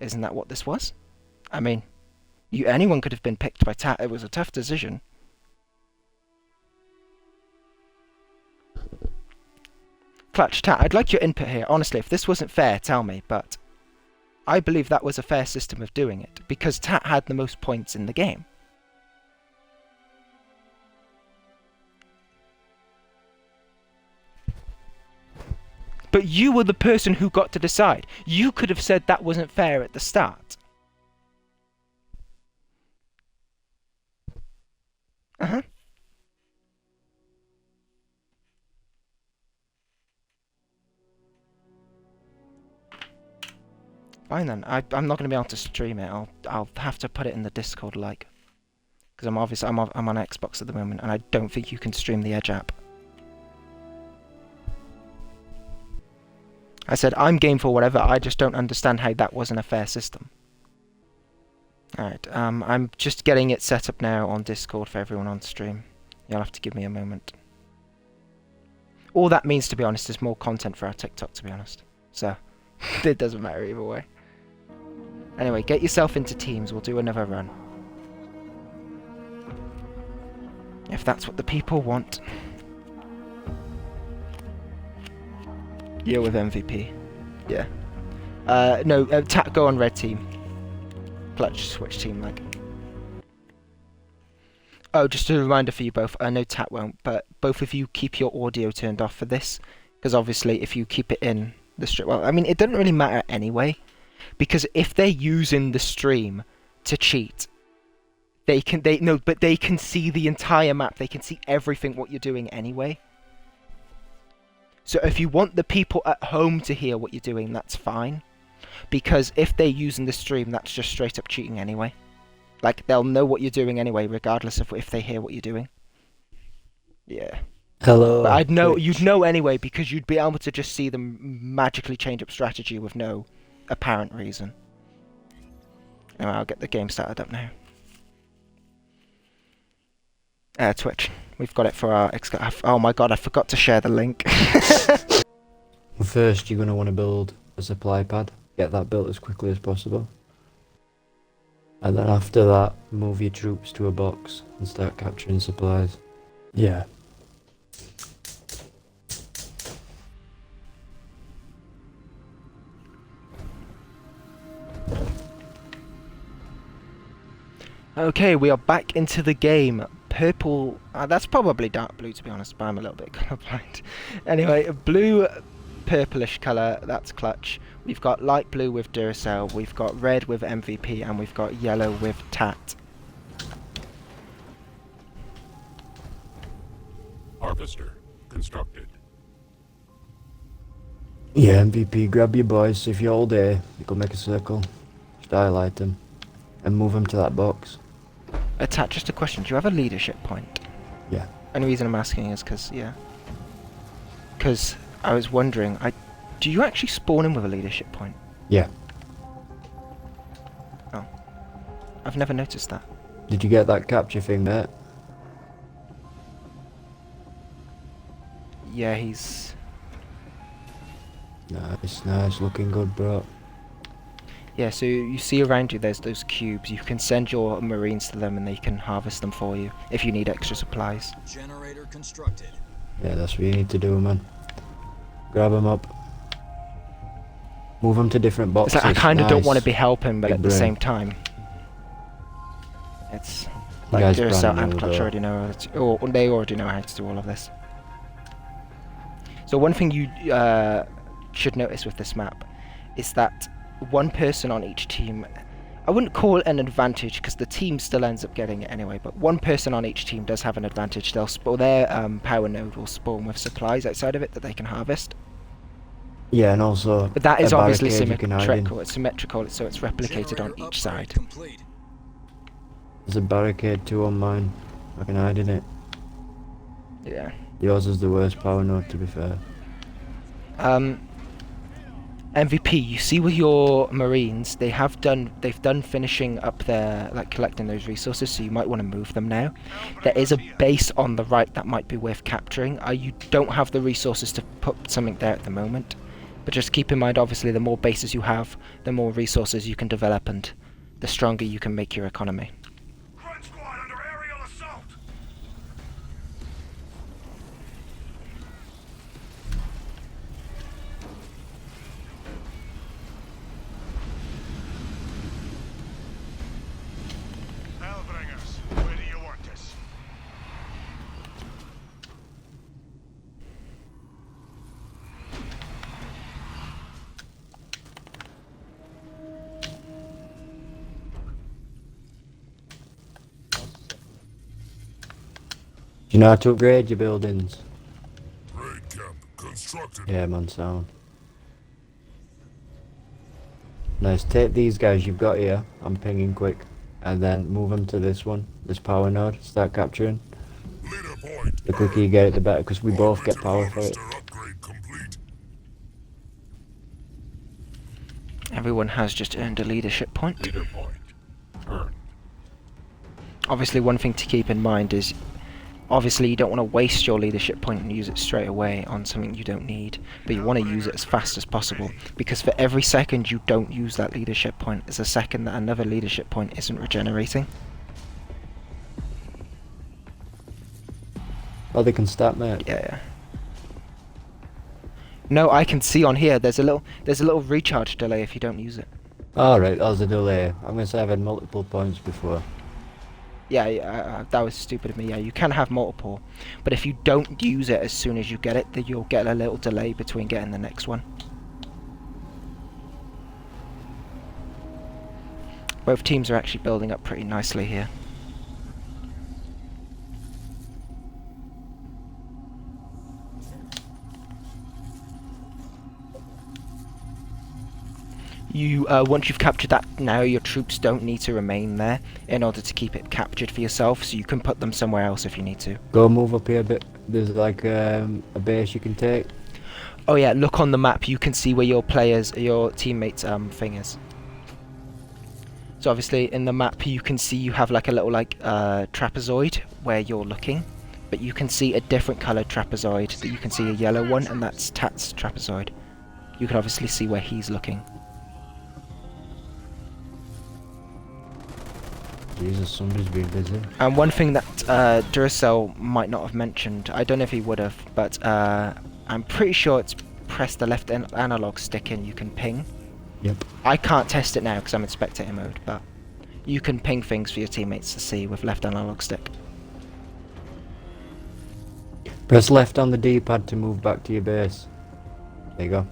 Isn't that what this was? I mean, anyone could have been picked by Tat. It was a tough decision. Clutch, Tat, I'd like your input here. Honestly, if this wasn't fair, tell me, but I believe that was a fair system of doing it, because Tat had the most points in the game. But you were the person who got to decide. You could have said that wasn't fair at the start. Uh-huh. Fine then. I'm not going to be able to stream it. I'll have to put it in the Discord, like, because I'm on Xbox at the moment, and I don't think you can stream the Edge app. I said I'm game for whatever. I just don't understand how that wasn't a fair system. Alright, I'm just getting it set up now on Discord for everyone on stream. You'll have to give me a moment. All that means, to be honest, is more content for our TikTok, to be honest. So, it doesn't matter either way. Anyway, get yourself into teams. We'll do another run. If that's what the people want. You're with MVP. Yeah. No, go on red team. Clutch, switch team, like. Oh, just a reminder for you both. I know Tat won't, but both of you keep your audio turned off for this. Because obviously, if you keep it in the stream... Well, I mean, it doesn't really matter anyway. Because if they're using the stream to cheat, they can see the entire map. They can see everything what you're doing anyway. So if you want the people at home to hear what you're doing, that's fine. Because if they're using the stream, that's just straight up cheating anyway. Like, they'll know what you're doing anyway, regardless of if they hear what you're doing. Yeah. Hello. But you'd know anyway, because you'd be able to just see them magically change up strategy with no apparent reason. Anyway, I'll get the game started up now. Twitch. We've got it for our oh my god, I forgot to share the link. First, you're going to want to build a supply pad. Get that built as quickly as possible. And then after that, move your troops to a box and start capturing supplies. Yeah. Okay, we are back into the game. Purple, that's probably dark blue to be honest, but I'm a little bit colorblind. Anyway, blue, purplish colour, that's Clutch. We've got light blue with Duracell, we've got red with MVP, and we've got yellow with Tat. Harvester constructed. Yeah, MVP, grab your boys. If you're all there, you can make a circle. Just highlight them. And move them to that box. Tat, just a question, do you have a leadership point? Yeah. Only reason I'm asking is because, yeah. Because I was wondering, do you actually spawn in with a leadership point? Yeah. Oh. I've never noticed that. Did you get that capture thing, mate? Yeah, he's... Nice, looking good, bro. Yeah, so you see around you there's those cubes. You can send your marines to them and they can harvest them for you if you need extra supplies. Generator constructed. Yeah, that's what you need to do, man. Grab them up. Move them to different boxes. It's like I kind of don't want to be helping, but Big at the brain. same time, it's like Duracell and Clutch already know, or they already know how to do all of this. So one thing you should notice with this map is that one person on each team, I wouldn't call it an advantage because the team still ends up getting it anyway, but one person on each team does have an advantage. Their power node will spawn with supplies outside of it that they can harvest. Yeah, and also But that is obviously symmetrical, so it's replicated on each side. Complete. There's a barricade too on mine. I can hide in it. Yeah. Yours is the worst power node, to be fair. MVP, you see with your marines, they've done finishing up their, like, collecting those resources, so you might want to move them now. There is a base on the right that might be worth capturing. You don't have the resources to put something there at the moment, But just keep in mind, obviously, the more bases you have, the more resources you can develop, and the stronger you can make your economy. Grunt squad under aerial assault. Hellbringers, where do you want us? Do you know how to upgrade your buildings? Raid camp constructed. Yeah, man, sound. Nice. Take these guys you've got here. I'm pinging quick. And then move them to this one. This power node. Start capturing. Leader point. The quicker you get it, the better, because we both get power for it. Harvester upgrade complete. Everyone has just earned a leadership point. Leader point. Earned. Obviously, one thing to keep in mind is, obviously you don't want to waste your leadership point and use it straight away on something you don't need, but you want to use it as fast as possible, because for every second you don't use that leadership point is a second that another leadership point isn't regenerating. Oh, they can stat, mate. Yeah. No, I can see on here there's a little recharge delay if you don't use it. Alright, that was a delay. I'm going to say I've had multiple points before. Yeah, that was stupid of me. Yeah, you can have multiple, but if you don't use it as soon as you get it, then you'll get a little delay between getting the next one. Both teams are actually building up pretty nicely here. Once you've captured that, now your troops don't need to remain there in order to keep it captured for yourself, so you can put them somewhere else if you need to. Go move up here a bit. There's like a base you can take. Oh yeah, look on the map, you can see where your teammates' thing is. So obviously in the map you can see you have like a little trapezoid where you're looking, but you can see a different coloured trapezoid, that you can see a yellow one, and that's Tat's trapezoid. You can obviously see where he's looking. Jesus, somebody's been busy. And one thing that Duracell might not have mentioned, I don't know if he would have, but I'm pretty sure it's press the left analog stick and you can ping. Yep. I can't test it now because I'm in spectator mode, but you can ping things for your teammates to see with left analog stick. Press left on the D-pad to move back to your base. There you go.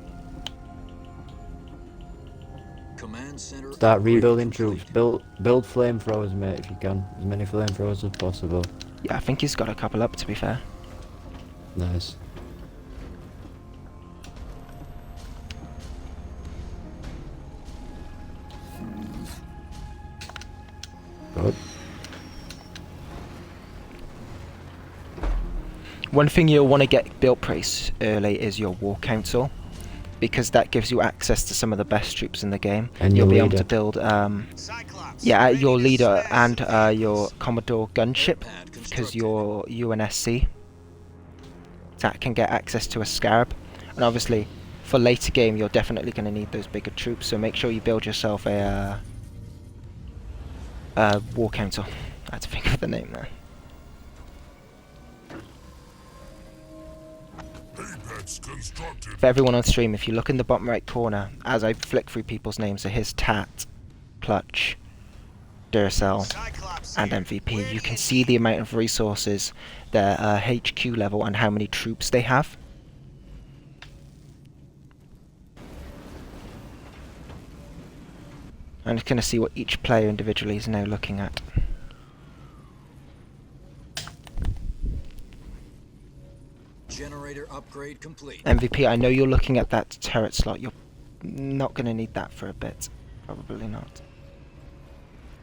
Command center Start upgrade rebuilding complete. troops. Build flamethrowers, mate, if you can. As many flamethrowers as possible. Yeah, I think he's got a couple up, to be fair. Nice. Good. One thing you'll want to get built pretty early is your war council, because that gives you access to some of the best troops in the game. And you'll your be able leader. to build Cyclops. yeah, your leader and your Commodore gunship, because your UNSC that can get access to a Scarab. And obviously for later game you're definitely going to need those bigger troops, so make sure you build yourself a war council. I had to think of the name there. Apex constructed. For everyone on stream, if you look in the bottom right corner as I flick through people's names, so here's Tat, Clutch, Duracell Cyclops and here. MVP, you can see the amount of resources, their HQ level and how many troops they have. I'm just going to see what each player individually is now looking at. Generator upgrade complete. MVP, I know you're looking at that turret slot. You're not going to need that for a bit. Probably not.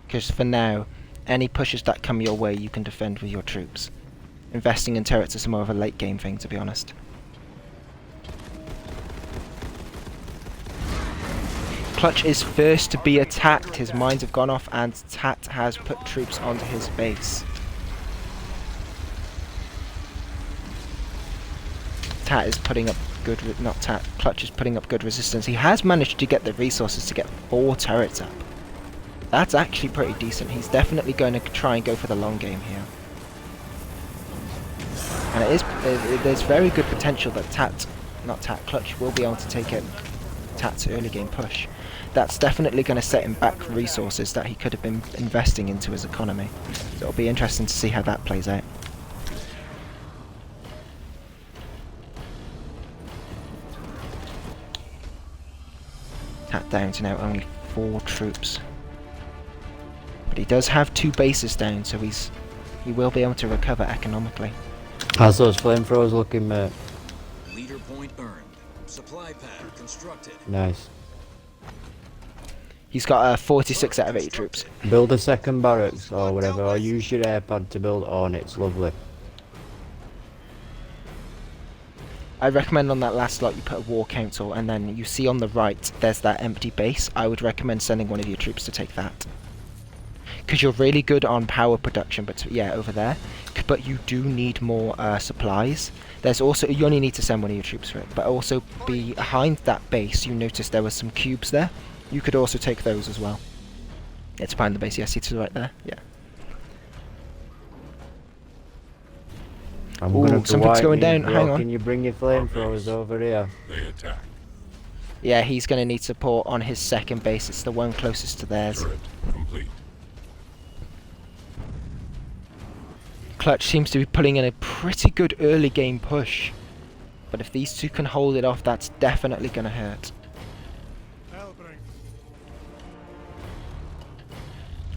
Because for now, any pushes that come your way you can defend with your troops. Investing in turrets is more of a late game thing, to be honest. Clutch is first to be attacked. His mines have gone off and Tat has put troops onto his base. Tat is putting up good, not Tat, Clutch is putting up good resistance. He has managed to get the resources to get 4 turrets up. That's actually pretty decent. He's definitely going to try and go for the long game here. And there's very good potential that Clutch will be able to take it. Tat's early game push. That's definitely going to set him back resources that he could have been investing into his economy. So it'll be interesting to see how that plays out. Tat down to now only 4 troops. But he does have 2 bases down, so he will be able to recover economically. How's those flamethrowers looking, mate? Leader point earned. Supply pad constructed. Nice. He's got 46 out of 80 troops. Build a second barracks or whatever, or use your airpad to build on. It's lovely. I recommend on that last slot you put a war council, and then you see on the right there's that empty base. I would recommend sending one of your troops to take that. Because you're really good on power production, but yeah, over there. But you do need more supplies. There's also, you only need to send one of your troops for it. But also behind that base, you notice there were some cubes there. You could also take those as well. It's behind the base, yes, it's right there, yeah. Ooh, something's going down, hang on. Can you bring your flamethrowers over here? They attack. Yeah, he's going to need support on his second base. It's the one closest to theirs. Turret complete. Clutch seems to be putting in a pretty good early game push. But if these two can hold it off, that's definitely going to hurt.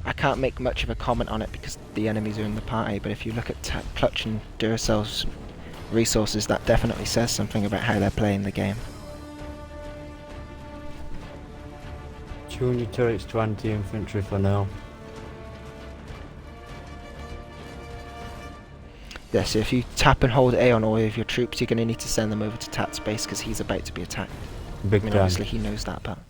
I can't make much of a comment on it because the enemies are in the party, but if you look at Clutch and Duracell's resources, that definitely says something about how they're playing the game. 200 turrets, 20 infantry for now. Yeah, so if you tap and hold A on all of your troops, you're going to need to send them over to Tat's base because he's about to be attacked. Big I mean, time. obviously he knows that part.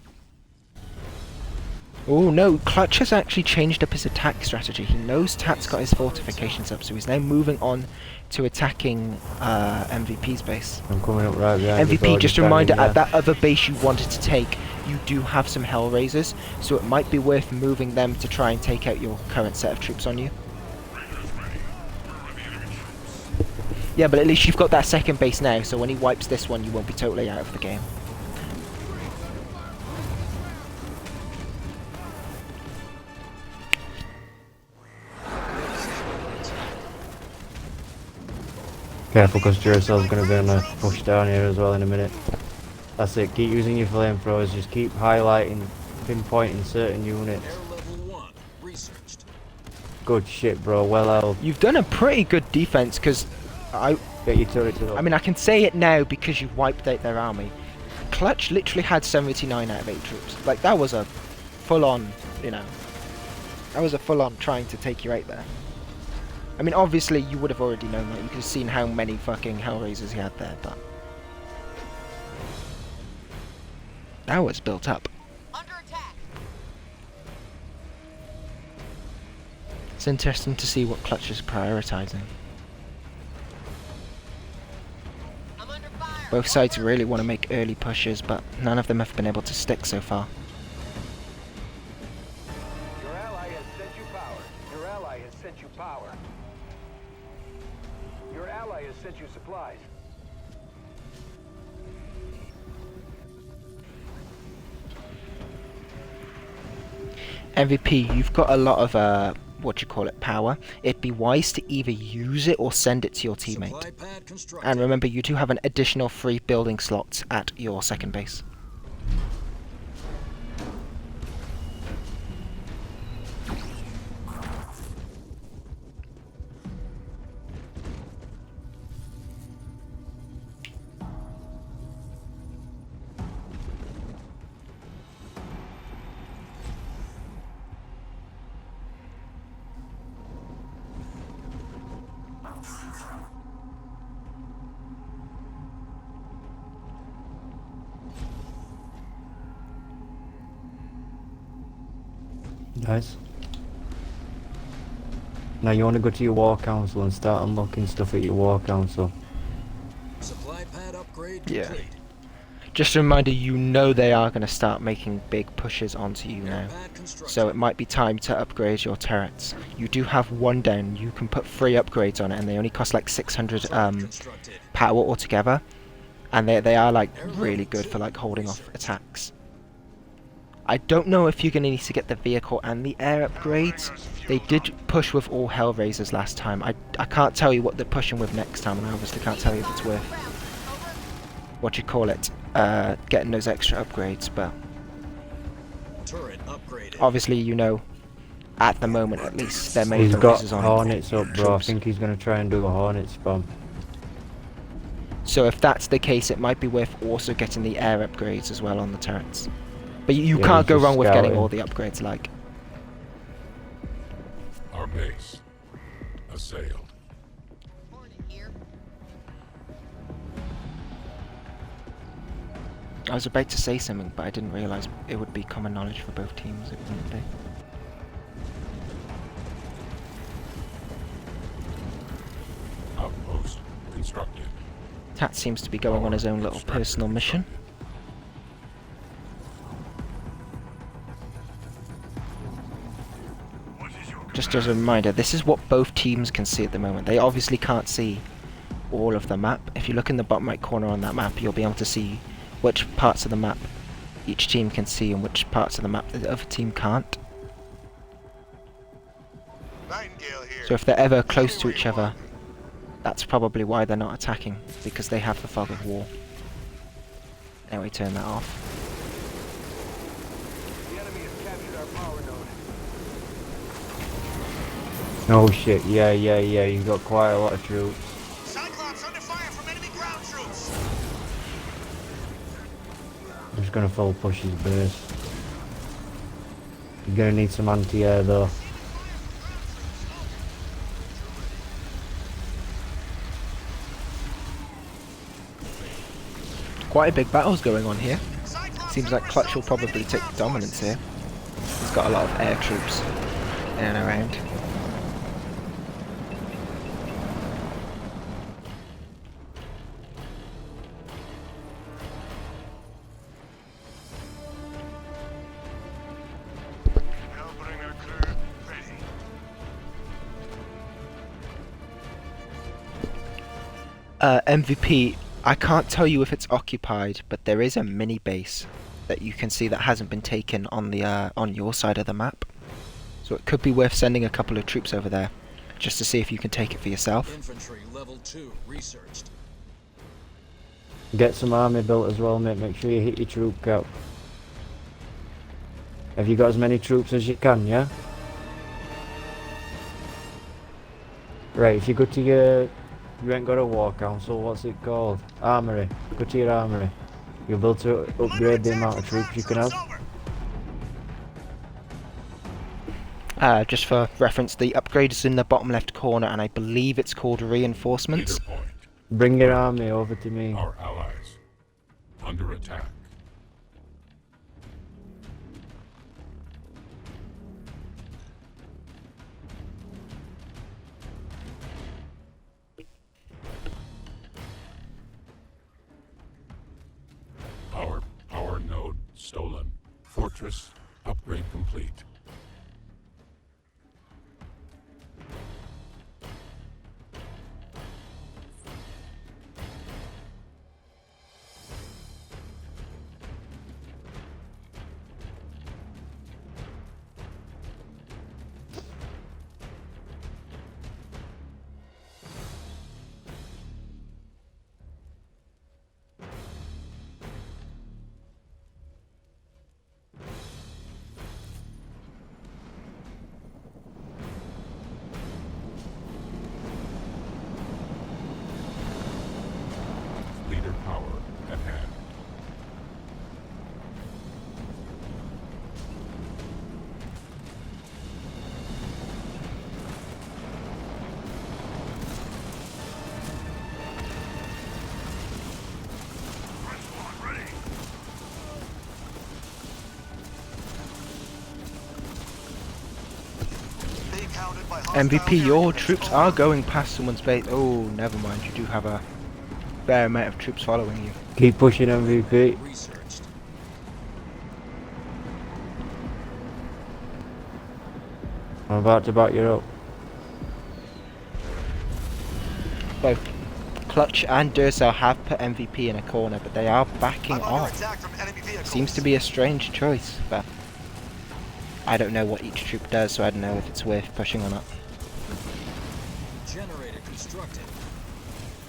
Oh no, Clutch has actually changed up his attack strategy. He knows Tat's got his fortifications up, so he's now moving on to attacking MVP's base. I'm coming up right behind you, MVP, bro, just a reminder, standing at that other base you wanted to take, you do have some Hellraisers, so it might be worth moving them to try and take out your current set of troops on you. Yeah, but at least you've got that second base now, so when he wipes this one, you won't be totally out of the game. Careful, because Duracell's going to be on a push down here as well in a minute. That's it, keep using your flamethrowers, just keep highlighting, pinpointing certain units. Air level 1 researched. Good shit, bro, well held. You've done a pretty good defense, because Get your turrets up. I mean, I can say it now because you've wiped out their army. Clutch literally had 79 out of 8 troops. Like, that was a full-on, you know, that was a full-on trying to take you out there. I mean, obviously, you would have already known that. You could have seen how many fucking Hellraisers he had there, but that was built up. Under attack. It's interesting to see what Clutch is prioritizing. I'm under fire. Both sides really want to make early pushes, but none of them have been able to stick so far. Your ally has sent you power. Your ally has sent you power. Your ally has sent you supplies. MVP, you've got a lot of power. It'd be wise to either use it or send it to your teammate. Supply pad constructed. And remember, you do have an additional 3 building slots at your second base. Nice. Now you want to go to your war council and start unlocking stuff at your war council. Supply pad upgrade Yeah. complete. Just a reminder, you know they are going to start making big pushes onto you now. Pad construction. So it might be time to upgrade your turrets. You do have one down, you can put 3 upgrades on it, and they only cost like 600 constructed. power altogether. And they are like really good for like holding off attacks. I don't know if you're going to need to get the vehicle and the air upgrades. They did push with all Hellraisers last time. I can't tell you what they're pushing with next time, and I obviously can't tell you if it's worth, what you call it, getting those extra upgrades, but Turret upgraded. obviously, you know, at the moment at least, their main He's got focus is on Hornets up, bro. I troops. think he's gonna try and do a Hornet spam. So if that's the case, it might be worth also getting the air upgrades as well on the turrets. But you Yeah, can't he's go just wrong with getting scouting. all the upgrades, like. Our base. Assailed. I was about to say something, but I didn't realise it would be common knowledge for both teams. It wouldn't be. Outpost constructed. Tat seems to be going on his own little personal mission. Just as a reminder, this is what both teams can see at the moment. They obviously can't see all of the map. If you look in the bottom right corner on that map, you'll be able to see which parts of the map each team can see and which parts of the map the other team can't. So if they're ever close to each other, that's probably why they're not attacking, because they have the fog of war. Anyway, turn that off. The enemy has captured our power node. Oh shit, yeah, you've got quite a lot of troops. Cyclops under fire from enemy ground troops. I'm just gonna full push his base. You're gonna need some anti-air though. Quite a big battle's going on here. Seems like Clutch will probably take dominance here. He's got a lot of air troops in and around. MVP, I can't tell you if it's occupied, but there is a mini base that you can see that hasn't been taken on the on your side of the map. So it could be worth sending a couple of troops over there, just to see if you can take it for yourself. Infantry level 2 researched. Get some army built as well, mate. Make sure you hit your troop count. Have you got as many troops as you can, yeah? Right, if you go to your... You ain't got a war council, what's it called? Armory. Go to your armory. You'll be able to upgrade the amount of troops you can have. Just for reference, the upgrade is in the bottom left corner, and I believe it's called reinforcements. Leader point. Bring your army over to me. Our allies. Under attack. Our power node stolen. Fortress upgrade complete. Leader power at hand. MVP, your troops are going past someone's base. Oh, never mind. You do have a fair amount of troops following you. Keep pushing MVP. Researched. I'm about to back you up. Both Clutch and Duracell have put MVP in a corner, but they are backing off. Seems to be a strange choice, but I don't know what each troop does, so I don't know if it's worth pushing or not. Generator constructed.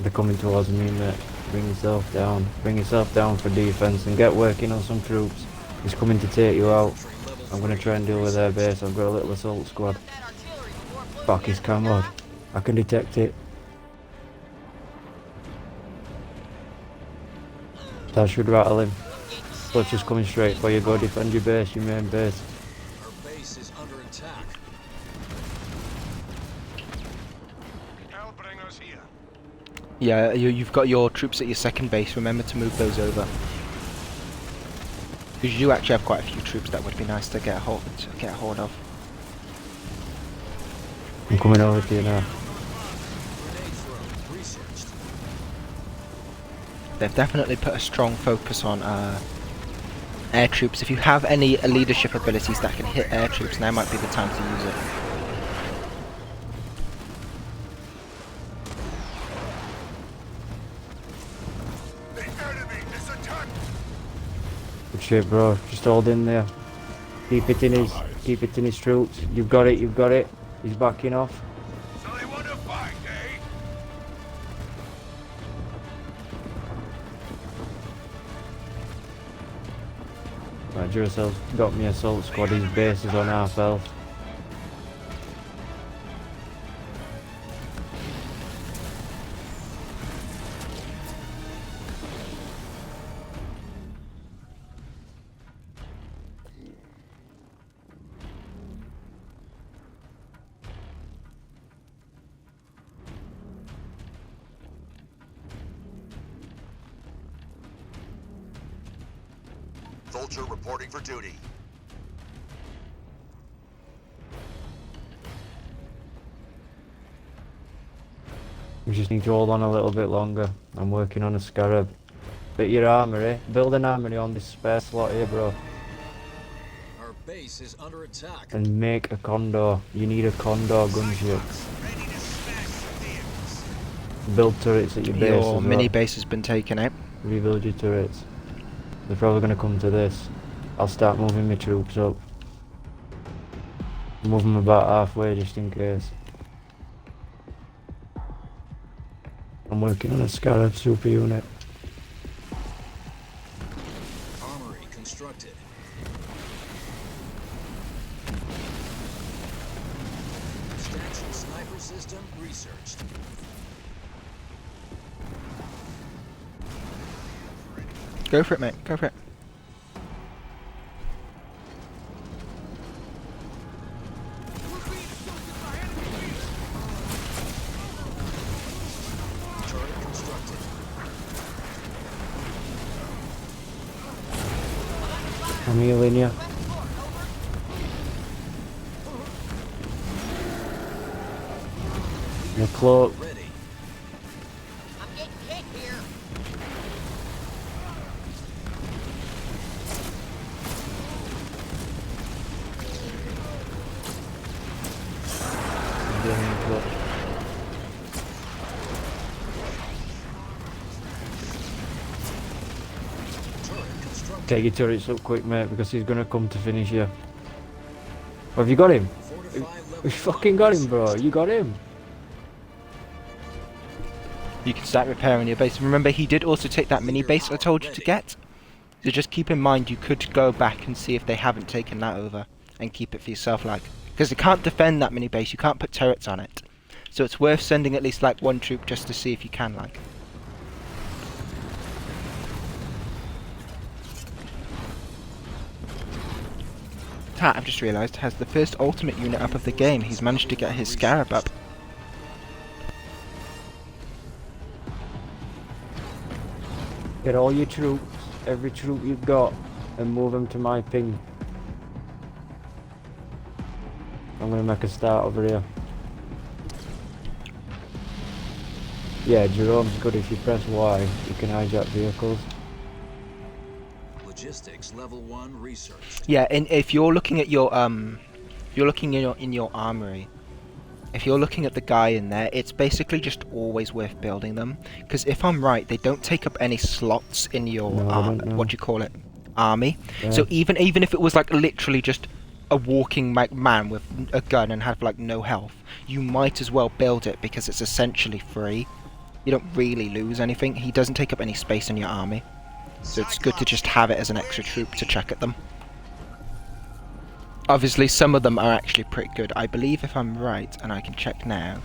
They're coming towards me, mate. Bring yourself down. Bring yourself down for defense and get working on some troops. He's coming to take you out. I'm gonna try and deal with their base. I've got a little assault squad. Fuck his camera. I can detect it. That should rattle him. Clutch is coming straight for you. Go defend your base, your main base. Our base is under attack. I'll bring us here. Yeah, you've got your troops at your second base. Remember to move those over. Because you do actually have quite a few troops that would be nice to get a hold of. I'm coming over to you now. Grenade throw. Researched. They've definitely put a strong focus on air troops. If you have any leadership abilities that can hit air troops, now might be the time to use it. The enemy is attacked. Good shit, bro. Just hold in there. Keep it in his troops. You've got it, you've got it. He's backing off. So they want to fight, eh? Right, Duracell's got me assault squad. His base is on half health. Vulture reporting for duty. We just need to hold on a little bit longer. I'm working on a scarab. Bit your armory. Build an armory on this spare slot here, bro. Our base is under attack. And make a condor. You need a condor gunship. Build turrets at your base. Your as mini well. base has been taken out. Rebuild your turrets. They're probably going to come to this. I'll start moving my troops up. Move them about halfway just in case. I'm working on a Scarab super unit. Armory constructed. Stanchion sniper system researched. Go for it, mate. Go for it. Turret constructed. I'm healing you. Your cloak. Ready. I'm getting hit here. I'm healing your cloak. Turret constructed. Take your turrets up quick, mate, because he's gonna come to finish you. Oh, have you got him? Fortify level You fucking got him, bro. You got him. You can start repairing your base. Remember, he did also take that mini base I told you to get. So just keep in mind, you could go back and see if they haven't taken that over and keep it for yourself, like, because they can't defend that mini base. You can't put turrets on it. So it's worth sending at least like one troop just to see if you can, like. Tat, I've just realised, has the first ultimate unit up of the game. He's managed to get his Scarab up. Get all your troops, every troop you've got, and move them to my ping. I'm gonna make a start over here. Yeah, Jerome's good. If you press Y, you can hijack vehicles. Logistics level 1 researched. Yeah, and if you're looking at your if you're looking in your armory, if you're looking at the guy in there, it's basically just always worth building them. Because if I'm right, they don't take up any slots in your No, I don't know. what do you call it, army. Yeah. So even if it was like literally just a walking man with a gun and had like no health, you might as well build it because it's essentially free. You don't really lose anything. He doesn't take up any space in your army. So it's good to just have it as an extra troop to check at them. Obviously, some of them are actually pretty good. I believe, if I'm right, and I can check now,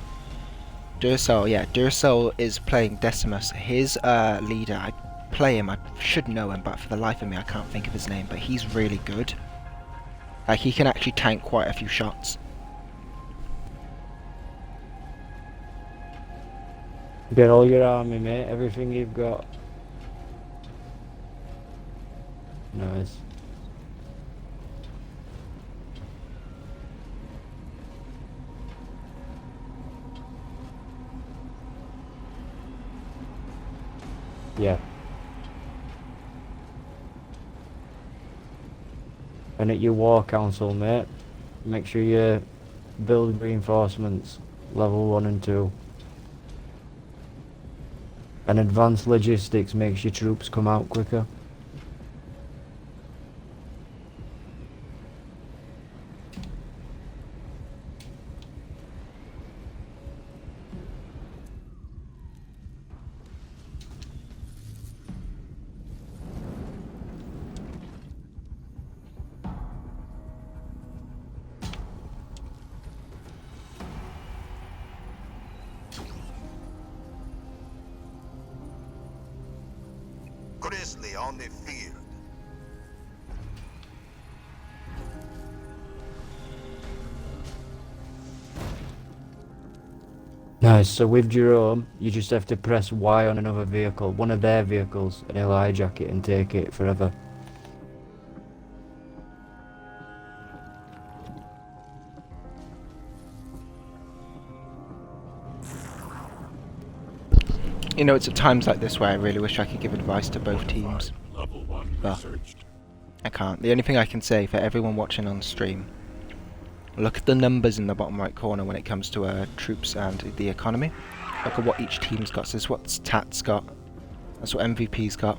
Duracell, yeah, Duracell is playing Decimus. His leader, I play him, I should know him, but for the life of me I can't think of his name, but he's really good. Like, he can actually tank quite a few shots. Get all your army, mate. Everything you've got. Nice. Yeah. And at your war council, mate, make sure you build reinforcements level 1 and 2. And advanced logistics makes your troops come out quicker. Grizzly on the field. Nice, so with Jerome, you just have to press Y on another vehicle, one of their vehicles, and he'll hijack it and take it forever. You know, it's at times like this where I really wish I could give advice to both teams. Level 1 But researched. I can't. The only thing I can say for everyone watching on stream, look at the numbers in the bottom right corner when it comes to troops and the economy. Look at what each team's got. So this is what Tat's got, that's what MVP's got,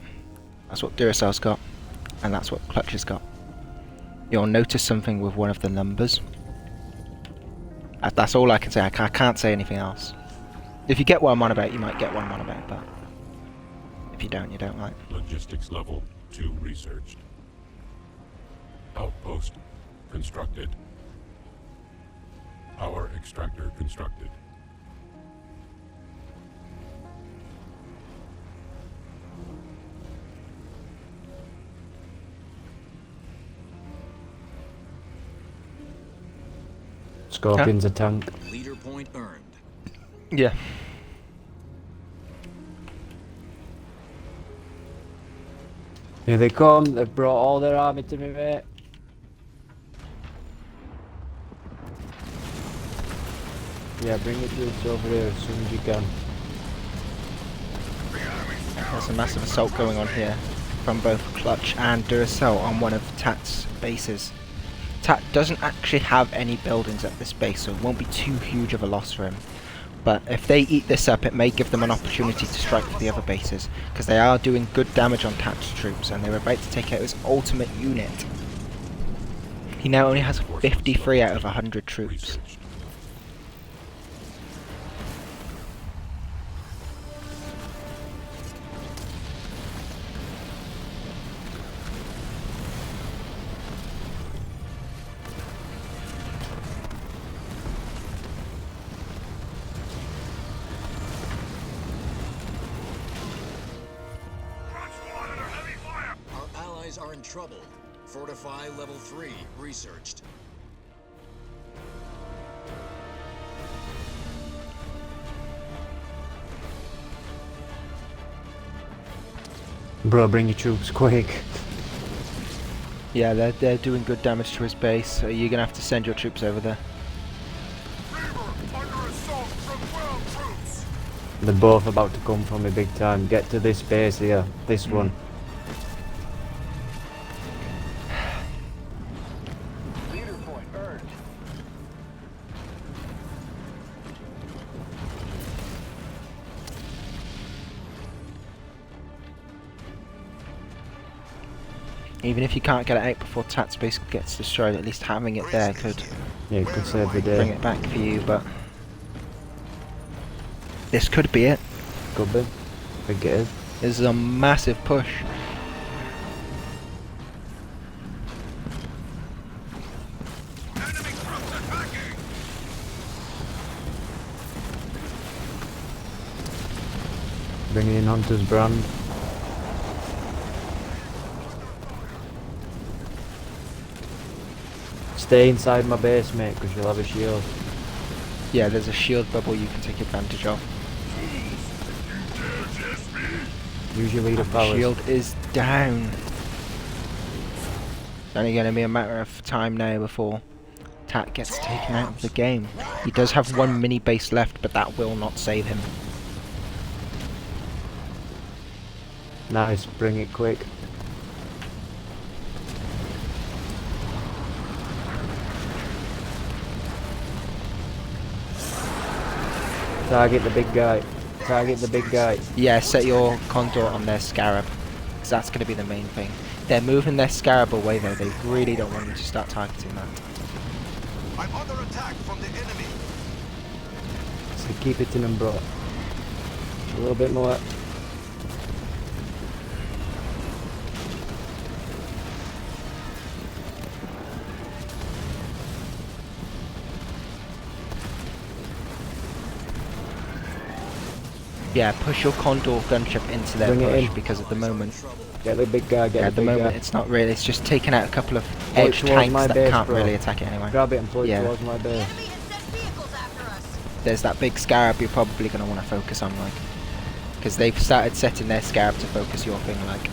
that's what Duracell's got, and that's what Clutch has got. You'll notice something with one of the numbers. That's all I can say. I can't say anything else. If you get what I'm on about, you might get what I'm on about, but if you don't, you don't, right? Logistics level 2 researched. Outpost constructed. Power extractor constructed. Scorpion's a tank. Leader point earned. Yeah. Here they come, they've brought all their army to me, mate. Yeah, bring the troops over here as soon as you can. There's a massive assault going on here from both Clutch and Duracell on one of Tat's bases. Tat doesn't actually have any buildings at this base, so it won't be too huge of a loss for him. But if they eat this up, it may give them an opportunity to strike for the other bases, because they are doing good damage on Tat's troops, and they're about to take out his ultimate unit. He now only has 53 out of 100 troops. Our allies are in trouble. Fortify level 3 researched. Bro, bring your troops quick. Yeah, they're doing good damage to his base, so you're gonna have to send your troops over there. Reaver under assault from ground troops. They're both about to come for me big time. Get to this base here. This one. Leader point earned. Even if you can't get it out before Tat's base gets destroyed, at least having it there could Yeah, it could save the bring day. it back for you, but this could be it. Could be. I think it is. This is a massive push. Bringing in Hunter's brand. Stay inside my base, mate, because you'll have a shield. Yeah, there's a shield bubble you can take advantage of. Use your leader powers. Shield is down. It's only going to be a matter of time now before Tat gets taken out of the game. He does have one mini base left, but that will not save him. Nice, bring it quick. Target the big guy. Target the big guy. Yeah, set your Condor on their Scarab, because that's going to be the main thing. They're moving their Scarab away though, they really don't want you to start targeting that. I'm under attack from the enemy. So keep it in and bro. A little bit more. Yeah, push your Condor gunship into their Bring it push, in. because at the moment, Get the big guy, yeah, get at the the big moment guy. it's not really, it's just taking out a couple of Pull it edge towards tanks my that base, can't bro. really attack it anyway. Grab it and pull it Yeah. towards my base. Enemy has sent vehicles after us. There's that big Scarab you're probably going to want to focus on, like, because they've started setting their Scarab to focus your thing, like.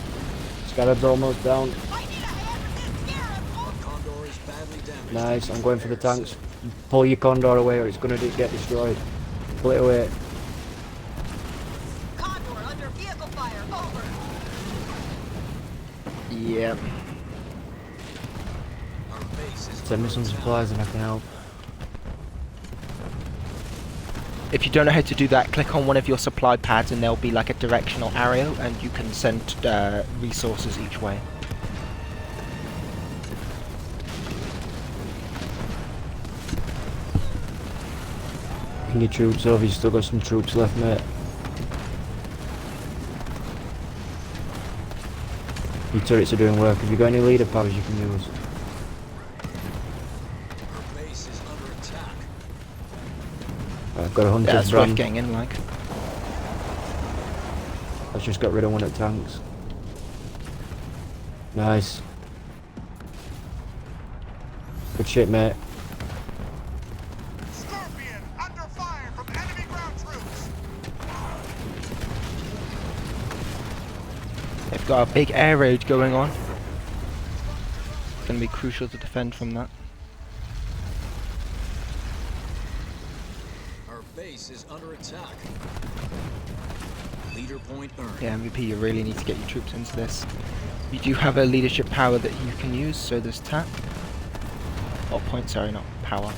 Scarab's almost down. I need a hand with this Scarab. Our Condor is badly damaged. Nice, I'm going for the tanks. Pull your Condor away or it's going to get destroyed. Pull it away. Condor under vehicle fire. Over. Yep. Our base is Send me under some attack. supplies and I can help. If you don't know how to do that, click on one of your supply pads and there'll be like a directional arrow and you can send resources each way. Bring your troops over, you've still got some troops left, mate. Your turrets are doing work. Have you got any leader powers you can use? Our base is under attack. I've got a hunter's That's worth brand. getting in, like. I've just got rid of one of the tanks. Nice. Good shit, mate. Scorpion under fire from enemy ground troops. They've got a big air raid going on. It's going to be crucial to defend from that. Our base is under attack. Leader point earned. Yeah, MVP, you really need to get your troops into this. You do have a leadership power that you can use, so there's Tat. Oh, point, sorry, not power.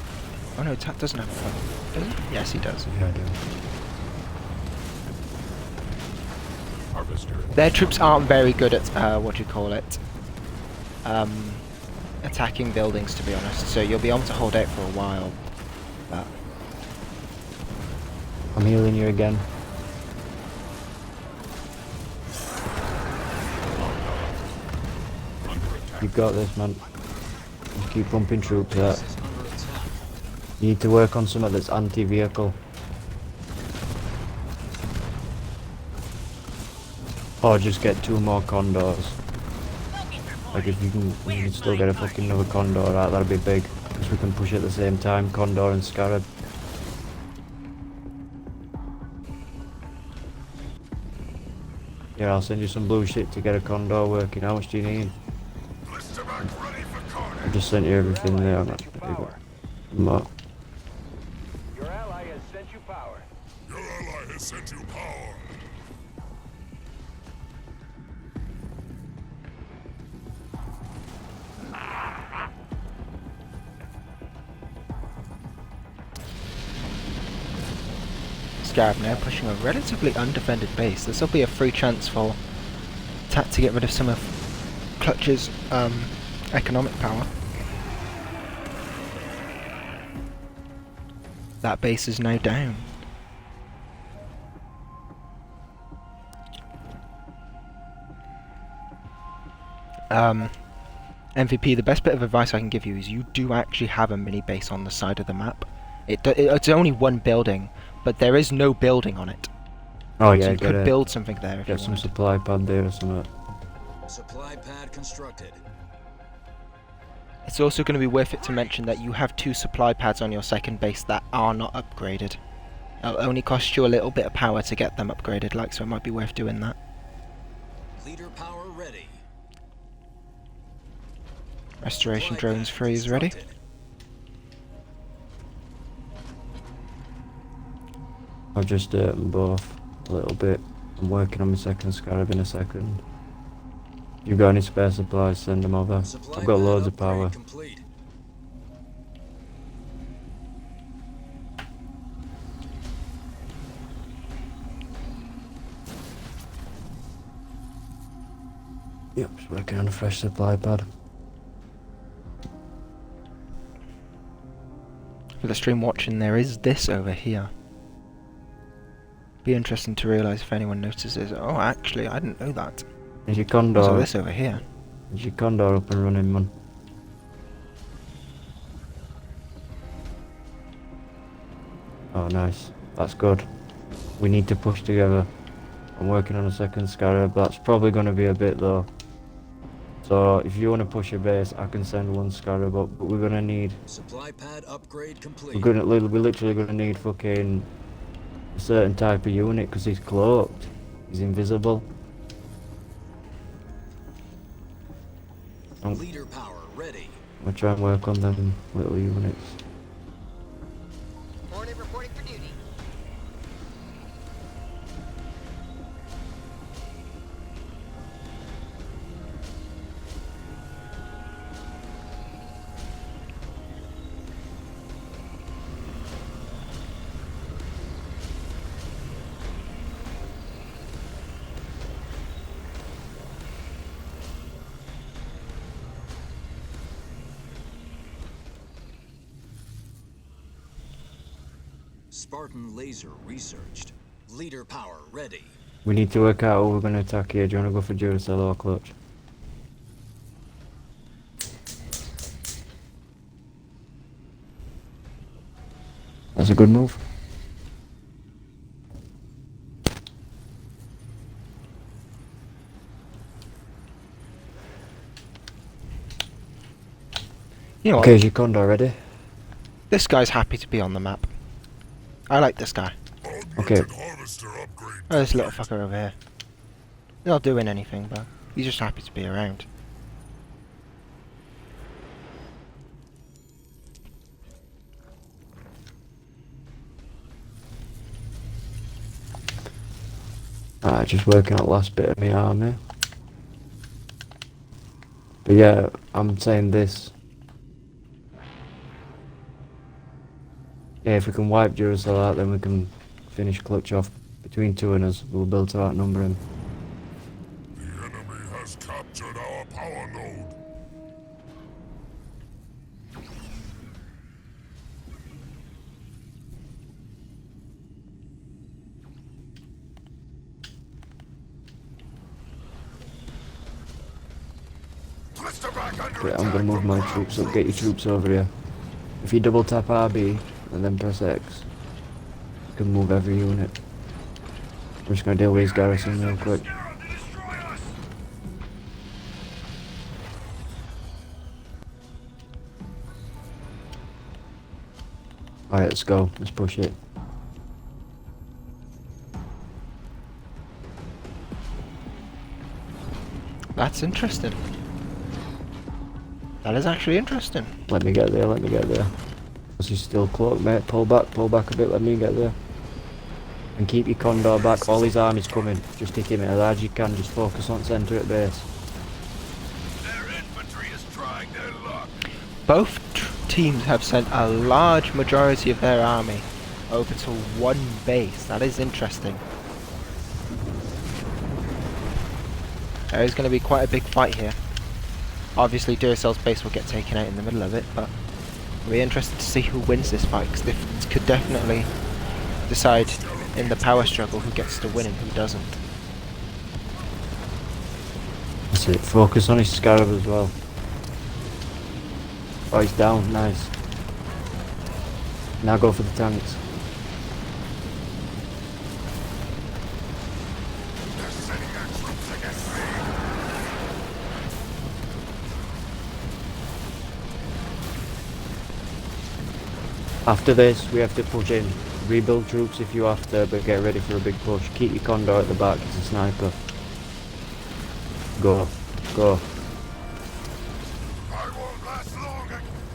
Oh no, Tat doesn't have a point. Does he? Yes, he does. Yeah, I do. Harvester. Their troops aren't very good at, what do you call it? Attacking buildings, to be honest, so you'll be able to hold out for a while. But I'm healing you again. You've got this, man. Just keep pumping troops out. Base is under attack. You need to work on something that's anti-vehicle. Or just get 2 more Condors. Like if you can still get a fucking another Condor out, that'd be big. Because we can push at the same time, Condor and Scarab. Yeah, I'll send you some blue shit to get a Condor working. How much do you need? Blisterback ready for carnage. I just sent you everything there. I'm not More. Your ally has sent you power. Your ally has sent you Scarab now, pushing a relatively undefended base. This will be a free chance for Tat to get rid of some of Clutch's economic power. That base is now down. MVP, the best bit of advice I can give you is you do actually have a mini base on the side of the map. It's only one building, but there is no building on it. Oh So yeah, you get could build something there if you Get some wanted. supply pad there or something. Supply pad constructed. It's also going to be worth it to mention that you have 2 supply pads on your second base that are not upgraded. It'll only cost you a little bit of power to get them upgraded, like, so it might be worth doing that. Leader power ready. Restoration Supply drones pad freeze ready. constructed. I've just them both a little bit. I'm working on my second Scarab in a second. If you've got any spare supplies, send them over. Supply I've got pad loads of upgrade power. Complete. Yep, just working on a fresh supply pad. For the stream watching, there is this over here. Be interesting to realise if anyone notices. Oh, actually, I didn't know that. Is your There's condor? all this over here. Is your condor up and running, man? Oh, nice. That's good. We need to push together. I'm working on a second Scarab. That's probably going to be a bit though. So if you want to push a base, I can send one Scarab up. But we're going to need. Supply pad upgrade complete. We're literally going to need fucking a certain type of unit because he's cloaked. He's invisible. Leader power ready. I'm going to try and work on them little units. Morning reporting for duty. Spartan laser researched. Leader power ready. We need to work out how we're going to attack here. Do you want to go for Duracell or Clutch? That's a good move. You know what? Okay, is your condor ready? This guy's happy to be on the map. I like this guy. Okay. Oh, this little fucker over here. He's not doing anything, but he's just happy to be around. Alright, just working on the last bit of my army. But yeah, I'm saying this. Yeah, if we can wipe Duracell out, then we can finish Clutch off. Between 2 of us, we'll build to outnumber him. The enemy has captured our power node. Okay, I'm gonna move my troops up. Get your troops over here. If you double tap RB and then press X, you can move every unit. I'm just gonna deal with his garrison real quick. Alright, let's go. Let's push it. That's interesting. That is actually interesting. Let me get there, let me get there. He's still cloaked, mate. Pull back a bit, let me get there. And keep your condor back, all his army's coming. Just hit him as hard as you can, just focus on centre at base. Their infantry is trying their luck. Both teams have sent a large majority of their army over to one base. That is interesting. There is going to be quite a big fight here. Obviously Duracell's base will get taken out in the middle of it, but we're interested to see who wins this fight, because this could definitely decide in the power struggle who gets to win and who doesn't. That's it. Focus on his scarab as well. Oh, he's down. Nice. Now go for the tanks. After this, we have to push in. Rebuild troops if you have to, but get ready for a big push. Keep your condor at the back, it's a sniper. Go. Go.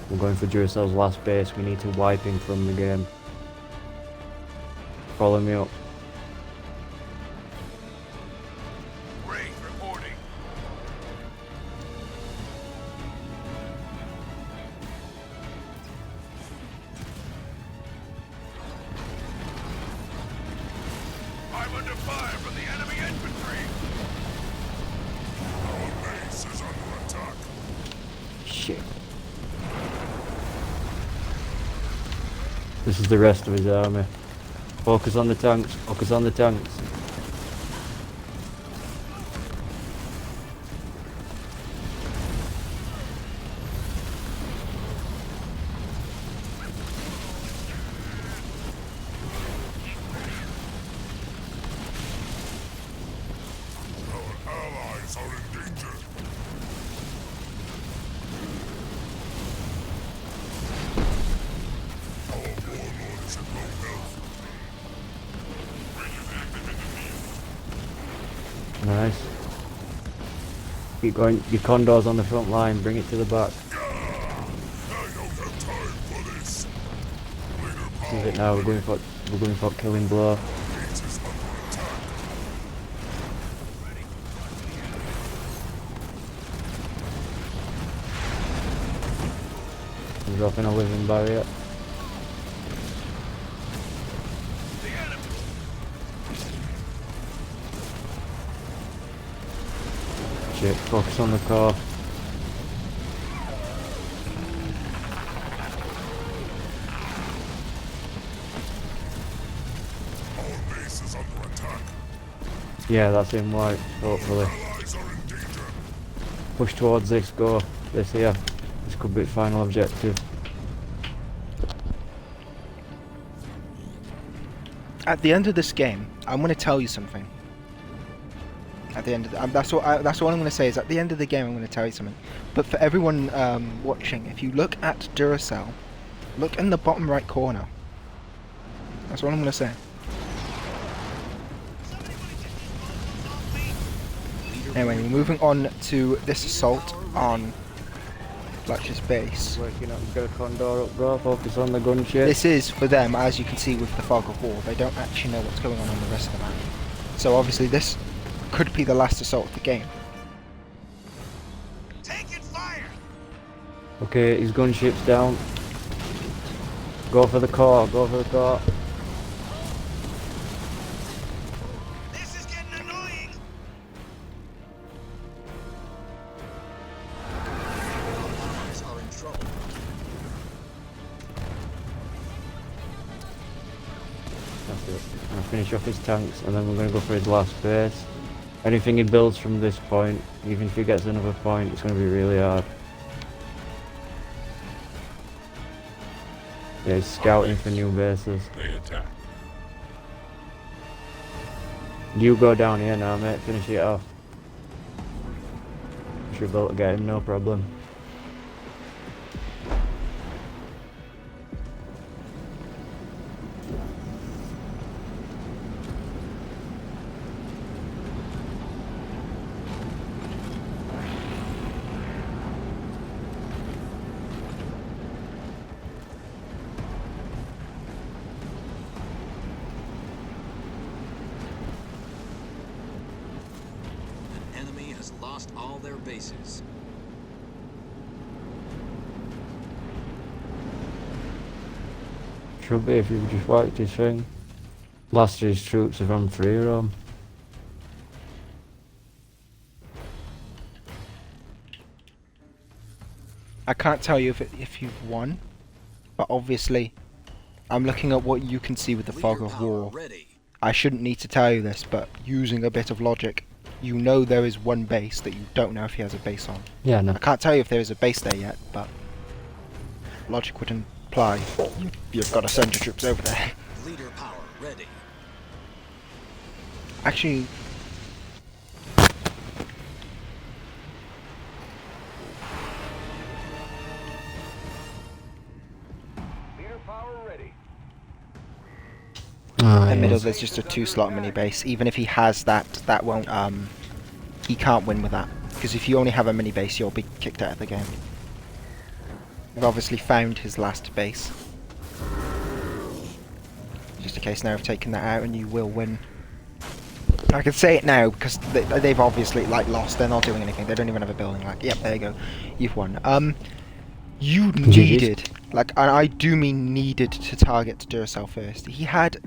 We're going for Duracell's last base. We need to wipe him from the game. Follow me up. I'm under fire from the enemy infantry! Our base is under attack. Shit. This is the rest of his army. Focus on the tanks, focus on the tanks. Our allies are in danger. Our warlord is in low health. Nice. Keep going, your condors on the front line, bring it to the back. I don't have time for this. Leader This is it now, we're going for killing blow. base is under attack. We're dropping a living barrier. Shit, focus on the car. Our base is under attack. Yeah, that's him white, hopefully. Allies are in danger. Push towards this, go. This here. This could be the final objective. At the end of this game, I'm going to tell you something. At the end of that's all I'm going to say is at the end of the game I'm going to tell you something. But for everyone watching, if you look at Duracell, look in the bottom right corner. That's what I'm going to say. Anyway, we're moving on to this assault on Fletcher's base. Working up, get a condor up, bro. Focus on the gunship. This is for them, as you can see with the fog of war. They don't actually know what's going on the rest of the map. So obviously this could be the last assault of the game. Taking fire! Okay, his gunship's down. Go for the core, go for the core. This is getting annoying! Allies are in trouble. That's it. I'm gonna finish off his tanks and then we're gonna go for his last base. Anything he builds from this point, even if he gets another point, it's gonna be really hard. Yeah, he's scouting for new bases. They attack. You go down here now, mate. Finish it off. Should be able to get him, no problem. An enemy has lost all their bases. Should be if you just whacked his thing. Last of his troops are on free roam. I can't tell you if you've won, but obviously, I'm looking at what you can see with the fog of war. I shouldn't need to tell you this, but using a bit of logic, you know there is one base that you don't know if he has a base on. Yeah, no. I can't tell you if there is a base there yet, but logic would imply you've got to send your troops over there. Leader power ready. Actually, Leader power ready. Oh, in the middle yes. there's just a 2-slot mini base. Even if he has that, that won't he can't win with that, because if you only have a mini base, you'll be kicked out of the game. You've obviously found his last base. Just a case now of taking that out, and you will win. I can say it now because they've obviously like lost. They're not doing anything. They don't even have a building. Like, yep, there you go. You've won. You needed, like, and I do mean needed, to target Duracell first. He had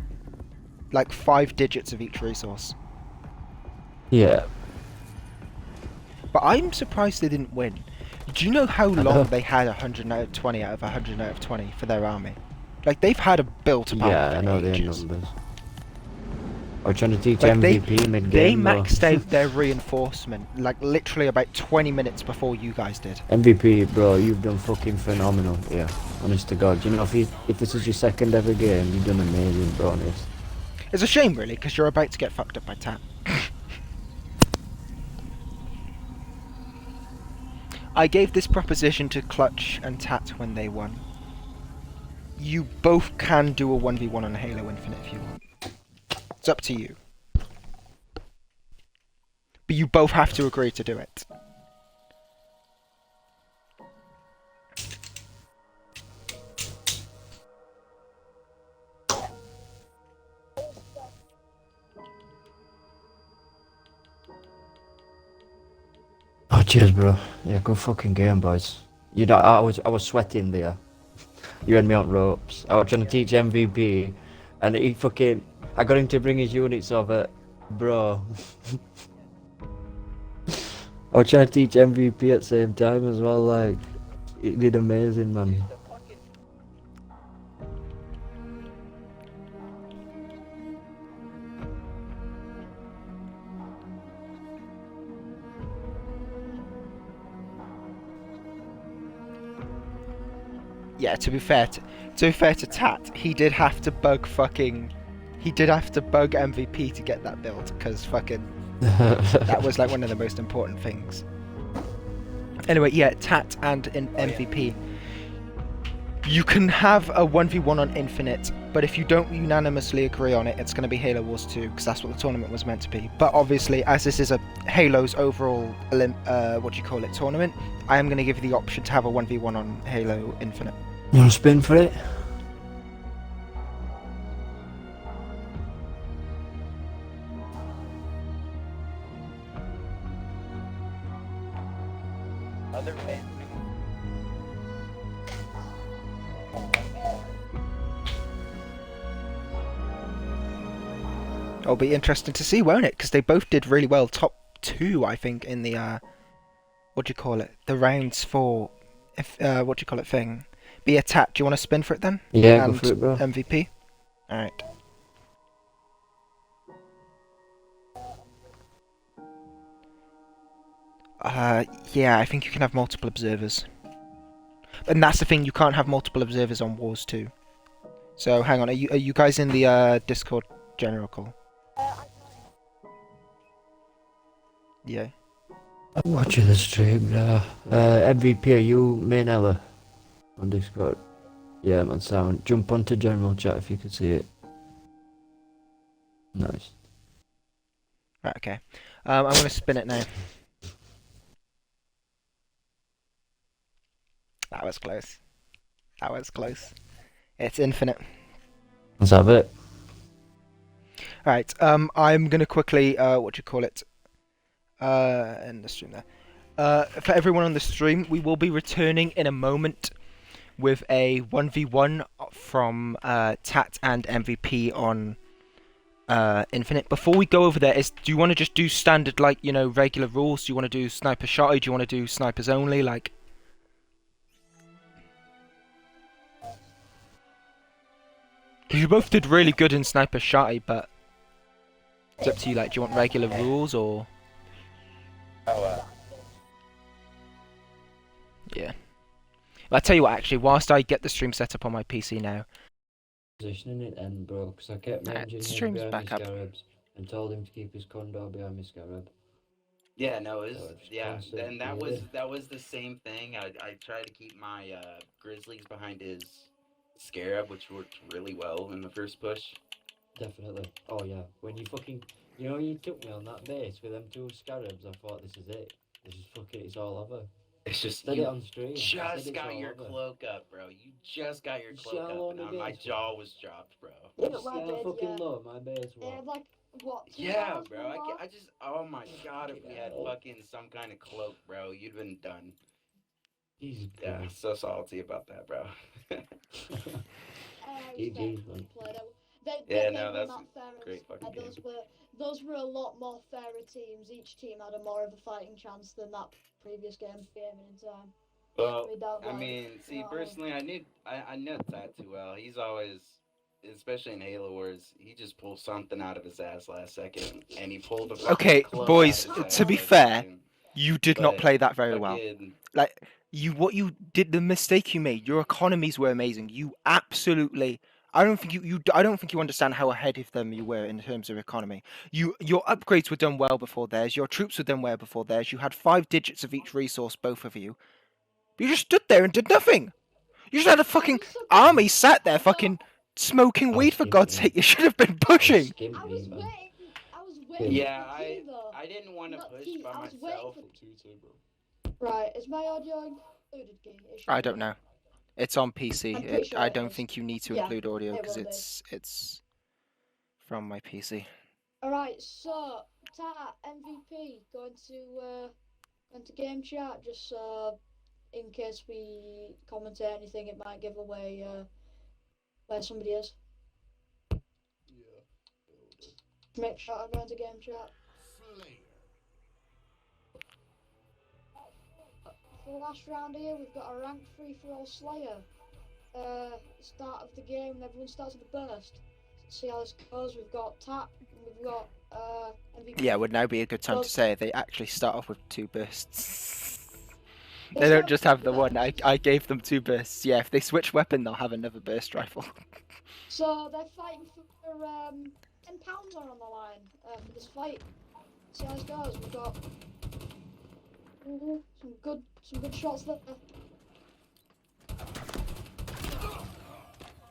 like 5 digits of each resource. Yeah. But I'm surprised they didn't win. Do you know how long they had 100 out of 20 out of 100 out of 20 for their army? Like, they've had a built-up army. Yeah, I know the numbers. I'm trying to teach Like, MVP mid-game. they maxed out their reinforcement, like, literally about 20 minutes before you guys did. MVP, bro, you've done fucking phenomenal. Yeah, honest to God. You know, if this is your second ever game, you've done amazing, bro, honest. It's a shame, really, because you're about to get fucked up by Tat. I gave this proposition to Clutch and Tat when they won. You both can do a 1v1 on Halo Infinite if you want. It's up to you. But you both have to agree to do it. Oh, cheers, bro. Yeah, good fucking game, boys. You know, I was sweating there. You had me on ropes. I was trying to teach MVP, and he fucking, I got him to bring his units over, bro. I was trying to teach MVP at the same time as well. Like, he did amazing, man. Yeah, to be fair to Tat, he did have to bug MVP to get that build, because fucking that was like one of the most important things. Anyway, yeah, Tat and MVP. You can have a 1v1 on Infinite, but if you don't unanimously agree on it, it's going to be Halo Wars 2, because that's what the tournament was meant to be. But obviously, as this is a Halo's overall tournament, I am going to give you the option to have a 1v1 on Halo Infinite. You want to spin for it? It'll be interesting to see, won't it? Because they both did really well. Top 2, I think, in the the rounds for thing. Be a Tat. Do you want to spin for it then? Yeah, and go for it, bro. MVP. All right. Yeah, I think you can have multiple observers. And that's the thing, you can't have multiple observers on Wars 2. So hang on, are you guys in the Discord general call? Yeah. I'm watching the stream now. MVP, are you main Ella on Discord? Yeah, man, sound. Jump onto general chat if you can see it. Nice. Right, okay. I'm going to spin it now. That was close. That was close. It's Infinite. Let's have it. Alright, I'm going to quickly, end the stream there. For everyone on the stream, we will be returning in a moment with a 1v1 from Tat and MVP on Infinite. Before we go over there, do you want to just do standard, like, you know, regular rules? Do you want to do sniper shotty? Do you want to do snipers only? Like, because you both did really good in sniper shotty, but it's up to you. Like, do you want regular rules or? Yeah. Well, I tell you what, actually, whilst I get the stream set up on my PC now. Positioning it then, bro, because I kept ranging him stream's behind back my up. scarabs and told him to keep his condor behind my scarab. Yeah, no, it was, So it's yeah, constant and that healing. was the same thing. I tried to keep my grizzlies behind his scarab, which worked really well in the first push. Definitely. Oh yeah, when you fucking, you know, you took me on that base with them 2 scarabs, I thought this is it. This is fuck it, it's all over. It's just Said you it on stream. just got your cloak up, bro. You just got your cloak up, and my jaw was dropped, bro. Yeah, It's my base, fucking yeah. low, my base They had was. like, what, 2 Yeah, bars, bro. 1 bar? I just, oh my god, if we had fucking some kind of cloak, bro, you'd been done. Jesus Yeah, Christ. so salty about that, bro. GG, man. Yeah, They no, were that's not fair a great fucking game. Those were a lot more fairer teams. Each team had a more of a fighting chance than that previous game in time. Well, Without, I like, mean, see, you know what I mean? personally, I know that too well. He's always, especially in Halo Wars, he just pulls something out of his ass last second, and he pulled a fucking Okay, cloak boys, out of his to ass be last fair, second. you did not But play that very well. fucking- Like, what you did, the mistake you made, your economies were amazing. You absolutely, I don't think I don't think you understand how ahead of them you were in terms of economy. Your upgrades were done well before theirs. Your troops were done well before theirs. You had 5 digits of each resource, both of you. You just stood there and did nothing. You just had a fucking army sat there fucking smoking weed, for God's sake. You should have been pushing. I was waiting Yeah, for T, though. I didn't want to Not push T, by I was myself. waiting Right, is my audio included, Key? I don't know. It's on PC. I'm pretty sure I it don't is. think you need to Yeah, include audio it because will be. it's from my PC. Alright, so Tata MVP going to game chat just so in case we commentate anything it might give away where somebody is. Make sure I go into game chat. For the last round here we've got a rank 3-for-all Slayer. Start of the game and everyone starts with a burst. See how this goes. We've got Tap, we've got MVP. Yeah, would now be a good time Well, to say they actually start off with 2 bursts. They don't just have the one. I gave them 2 bursts. Yeah, if they switch weapon, they'll have another burst rifle. So they're fighting for £10 are on the line for this fight. See how this goes. We've got some good shots there.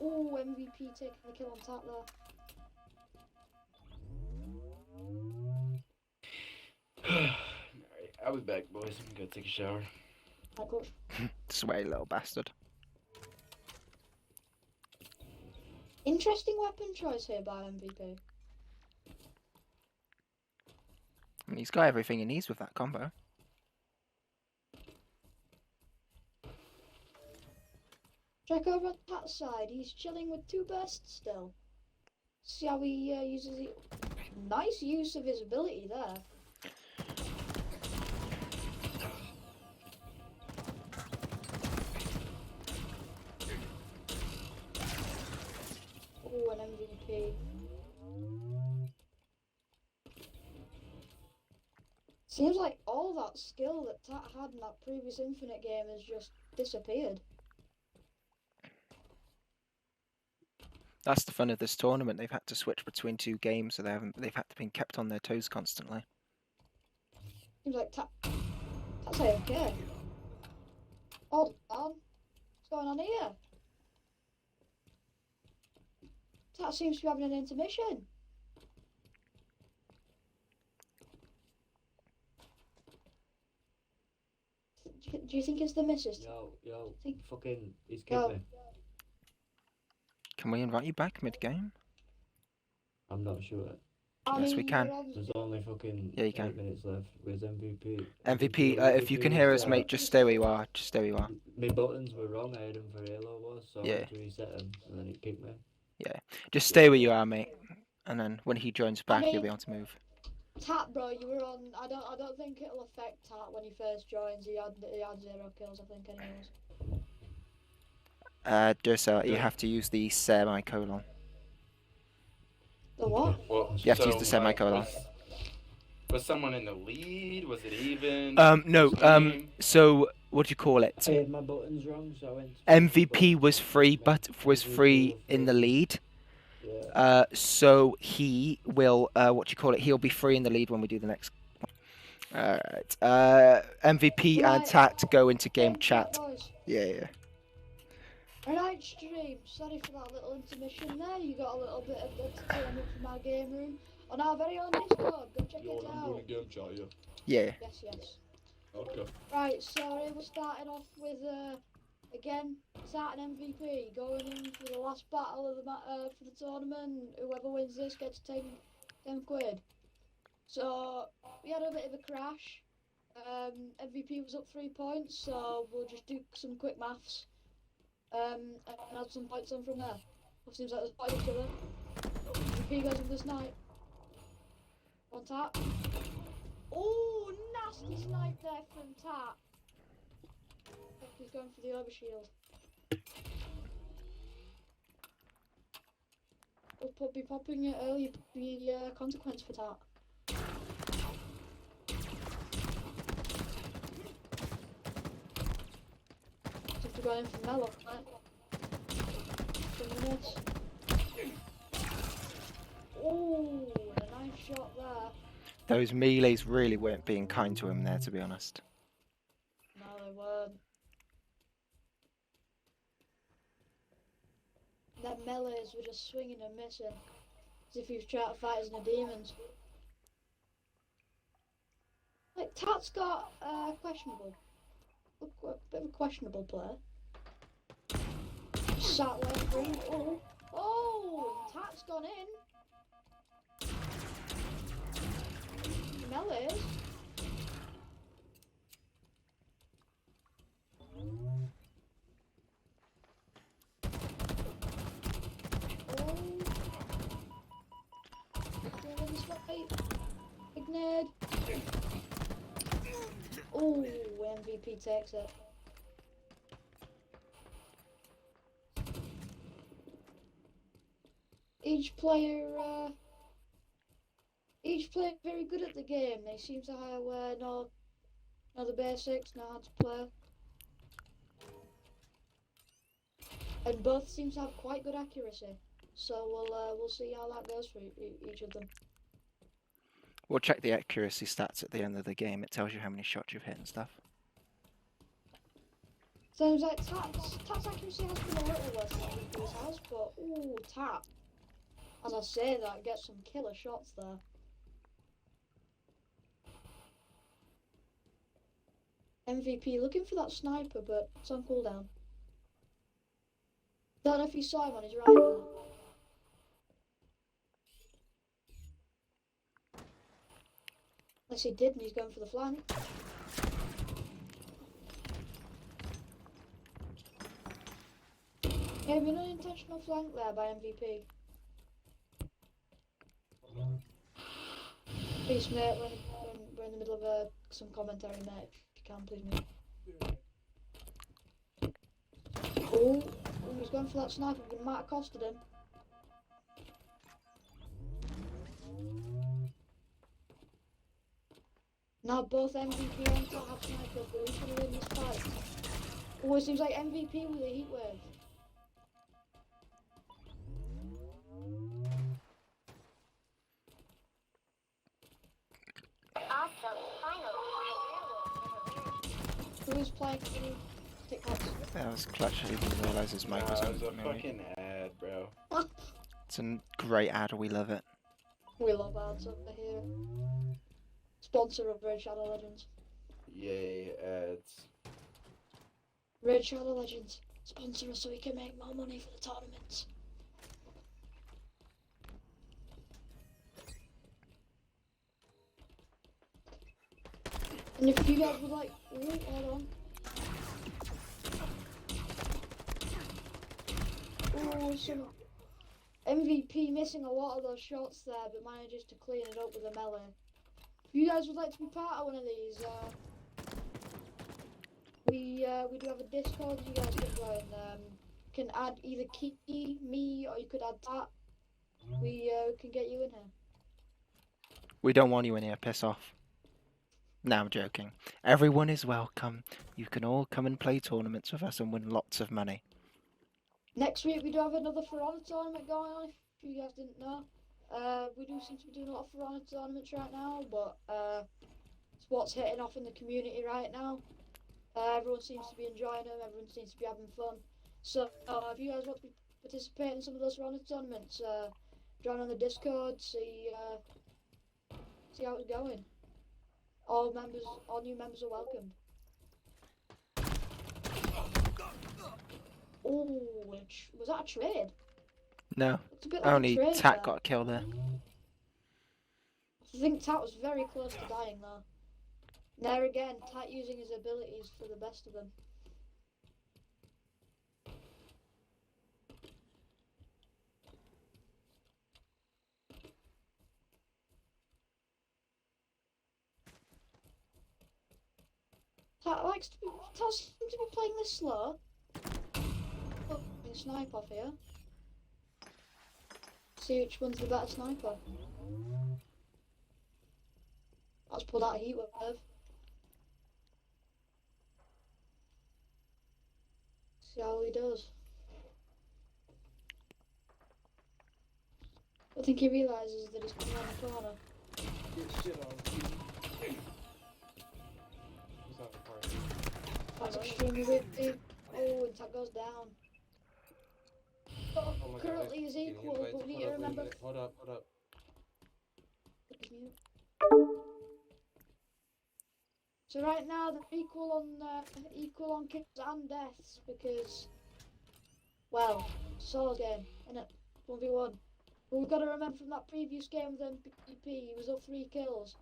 Oh, MVP taking the kill on Tap there. Alright, I'll be back, boys. I'm gonna go take a shower. Right, coach. Sweaty little bastard. Interesting weapon choice here by MVP. I mean, he's got everything he needs with that combo. Check over on that side. He's chilling with 2 bursts still. See how he uses it. Nice use of his ability there. Oh, an MVP. Seems like all that skill that Tat had in that previous Infinite game has just disappeared. That's the fun of this tournament. They've had to switch between 2 games, so they've had to be kept on their toes constantly. Seems like Tat's AFK. Hold on. What's going on here? Tat seems to be having an intermission. Do you think it's the missus? Yo, fucking, he's Yo. killed me. Can we invite you back mid-game? I'm not sure. I Yes, we mean, can. you're on- There's only fucking Yeah, you 8 can. minutes left. Where's MVP? MVP, if you can hear us, mate, just stay where you are. Just stay where you are. My buttons were wrong. I had them for Halo was, so I Yeah. had to reset them, and then it kicked me. Just stay where you are, mate. And then when he joins back, you'll be able to move. Tat, bro, you were on. I don't think it'll affect Tat when he first joins. He had 0 kills, I think, anyways. Dursa, you Yeah. have to use the semicolon. The what? Well, You have to use the so, semicolon. was someone in the lead? Was it even? No. Game? So what do you call it? I had my buttons wrong, so I went. to MVP buttons, was free, kicked me. but was MVP free were in the free. lead. Yeah. So he will. What do you call it? He'll be free in the lead when we do the next. Alright. MVP and Right. Tat go into game chat, chat. boys. Yeah. Alright, stream. Sorry for that little intermission there. You got a little bit of entertainment from our game room on our very own Discord. Go check You're it not out. doing a game chat, yeah? Yeah. Yes. Okay. Right, so we're starting off with again Tat and MVP going in for the last battle of the for the tournament. Whoever wins this gets 10 quid. So we had a bit of a crash. MVP was up 3 points, so we'll just do some quick maths. And add some points on from there. It seems like there's points each other. MVP goes in this night. On Tat. Oh, nasty snipe there from Tat. He's going for the overshield. We'll be popping it early, be consequence for Tat. Seems to go in for Mellow, right? Oh, a nice shot there. Those melees really weren't being kind to him there, to be honest. No, they weren't. Their melees were just swinging and missing, as if he was trying to fight as the demons. Like, Tat's got questionable. A bit of a questionable player. Sat left through. Oh, and Tat's gone in. Melees. Big Ned. Oh, MVP takes it. Each player very good at the game. They seem to know the basics, know how to play. And both seem to have quite good accuracy. So we'll see how that goes for each of them. We'll check the accuracy stats at the end of the game. It tells you how many shots you've hit and stuff. Sounds like Tat's accuracy has been a little less than MVP's has, but ooh, Tat. As I say that, gets some killer shots there. MVP looking for that sniper, but it's on cooldown. Don't know if you saw him on his right there. Unless he did and he's going for the flank. Yeah, an unintentional flank there by MVP. Please, mate, when we're in the middle of some commentary, mate, if you can, please, mate. Oh, he's going for that sniper, but it might have costed him. Now both MVP and Tat have snipers, but who's going to win this fight? Oh, it seems like MVP with a heat wave. Who is playing TikToks? That was clutch. I didn't realise his mic was That on. was a Maybe. fucking ad, bro. It's a great ad. We love it. We love ads over here. Sponsor of Raid Shadow Legends. Yay, ads. Raid Shadow Legends. Sponsor us so we can make more money for the tournaments. And if you guys would like, ooh, hold on. Ooh, some MVP missing a lot of those shots there, but manages to clean it up with a melee. If you guys would like to be part of one of these, we do have a Discord you guys can join. Can add either Key, me, or you could add that. We can get you in here. We don't want you in here, piss off. No, I'm joking. Everyone is welcome. You can all come and play tournaments with us and win lots of money. Next week we do have another For Honor tournament going on, if you guys didn't know. We do seem to be doing a lot of For Honor tournaments right now, but it's what's hitting off in the community right now. Everyone seems to be enjoying them, everyone seems to be having fun. So if you guys want to participate in some of those For Honor tournaments, join on the Discord, see how it's going. All new members are welcome. Oh, was that a trade? No, It's a bit like only a trade Tat there. got killed there. I think Tat was very close to dying though. There again, Tat using his abilities for the best of them. Tat seems to be playing this slow. Oh, snipe off here. See which one's the better sniper. Let's pull that heat wave. See how he does. I think he realises that he's coming around the corner. Get shit on. He's not the party. That's extremely risky. Oh, and Tat goes down. Oh, Oh my currently God, is getting equal, invites. but we need Hold to up, wait a remember. minute. Hold up. So right now they're equal on kills and deaths because, well, solo game, innit? 1v1. But we've got to remember from that previous game with MVP, he was up 3 kills.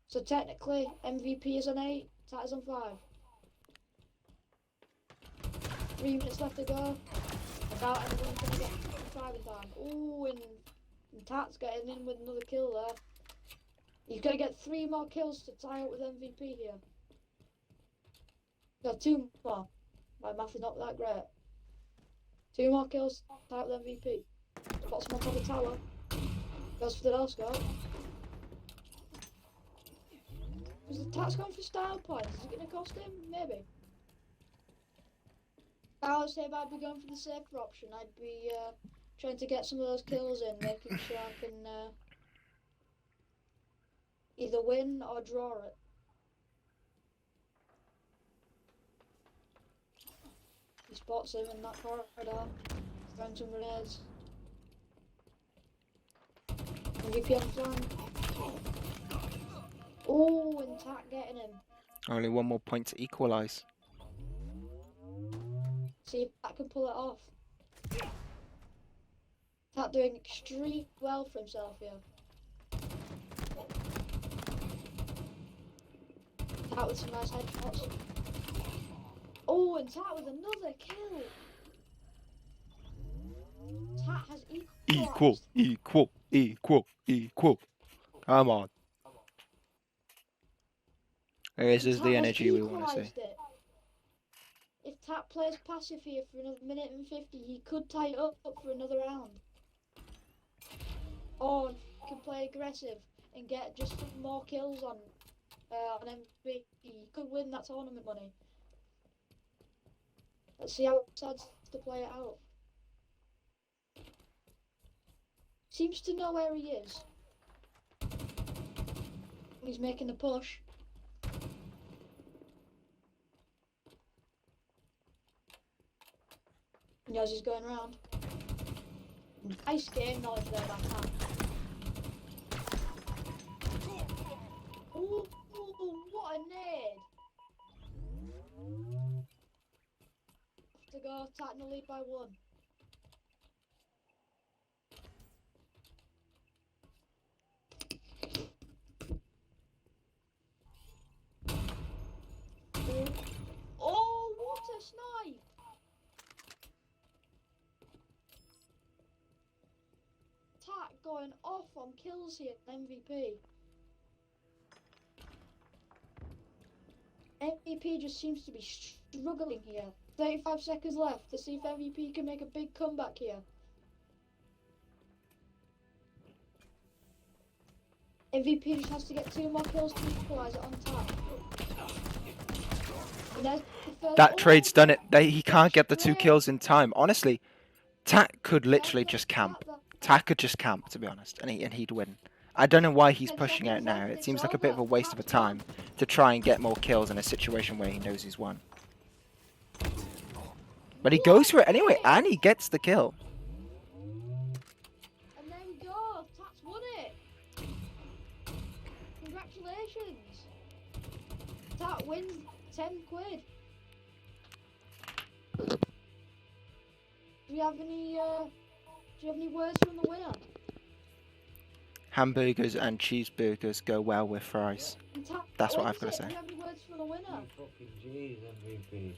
So technically, MVP is on 8, Tat is on 5. 3 minutes left to go. I doubt anyone's going to get 5 in time. Ooh, and Tat's getting in with another kill there. He's got to get 3 more kills to tie up with MVP here. No, 2 more. My math is not that great. 2 more kills to tie up with MVP. Spots him on top of the tower. Goes for the no scope. Is the Tat's going for style points? Is it going to cost him? Maybe. I would say if I'd be going for the safer option, I'd be trying to get some of those kills in, making sure I can either win or draw it. He spots him in that corridor. He's throwing some grenades. MVP on flank. Oh, and Tat getting him. Only one more point to equalise. See if Tat can pull it off. Tat doing extremely well for himself here. Tat with some nice headshots. Oh, and Tat with another kill. Tat has Equal. Come on. This is the energy we want to see. It. If Tat plays passive here for another minute and 50, he could tie it up for another round. Or he can play aggressive and get just some more kills on MVP. He could win that tournament money. Let's see how he decides to play it out. Seems to know where he is. He's making the push. He knows he's going round. Nice game knowledge there by Tat. Ooh, what a nade! To go, Tat in the lead by 1. going off on kills here, MVP. MVP just seems to be struggling here. 35 seconds left to see if MVP can make a big comeback here. MVP just has to get 2 more kills to equalise it on tap. And there's the first- That trade's done it. He can't get the 2 trade. kills in time. Honestly, Tak could literally That's just the- camp. that- Tak could just camp, to be honest, and he'd win. I don't know why he's 10 pushing out seconds now. left, It it's seems like a bit of a over. waste of a Tak's won. time to try and get more kills in a situation where he knows he's won. But he goes for it anyway, and he gets the kill. And there we go, Tat's won it. Congratulations. Tat wins 10 quid. Do you have any words from the winner? Hamburgers and cheeseburgers go well with fries. And Tat That's what wins I've gotta it. say. Do you have any words from the winner? You fucking J's, MVP.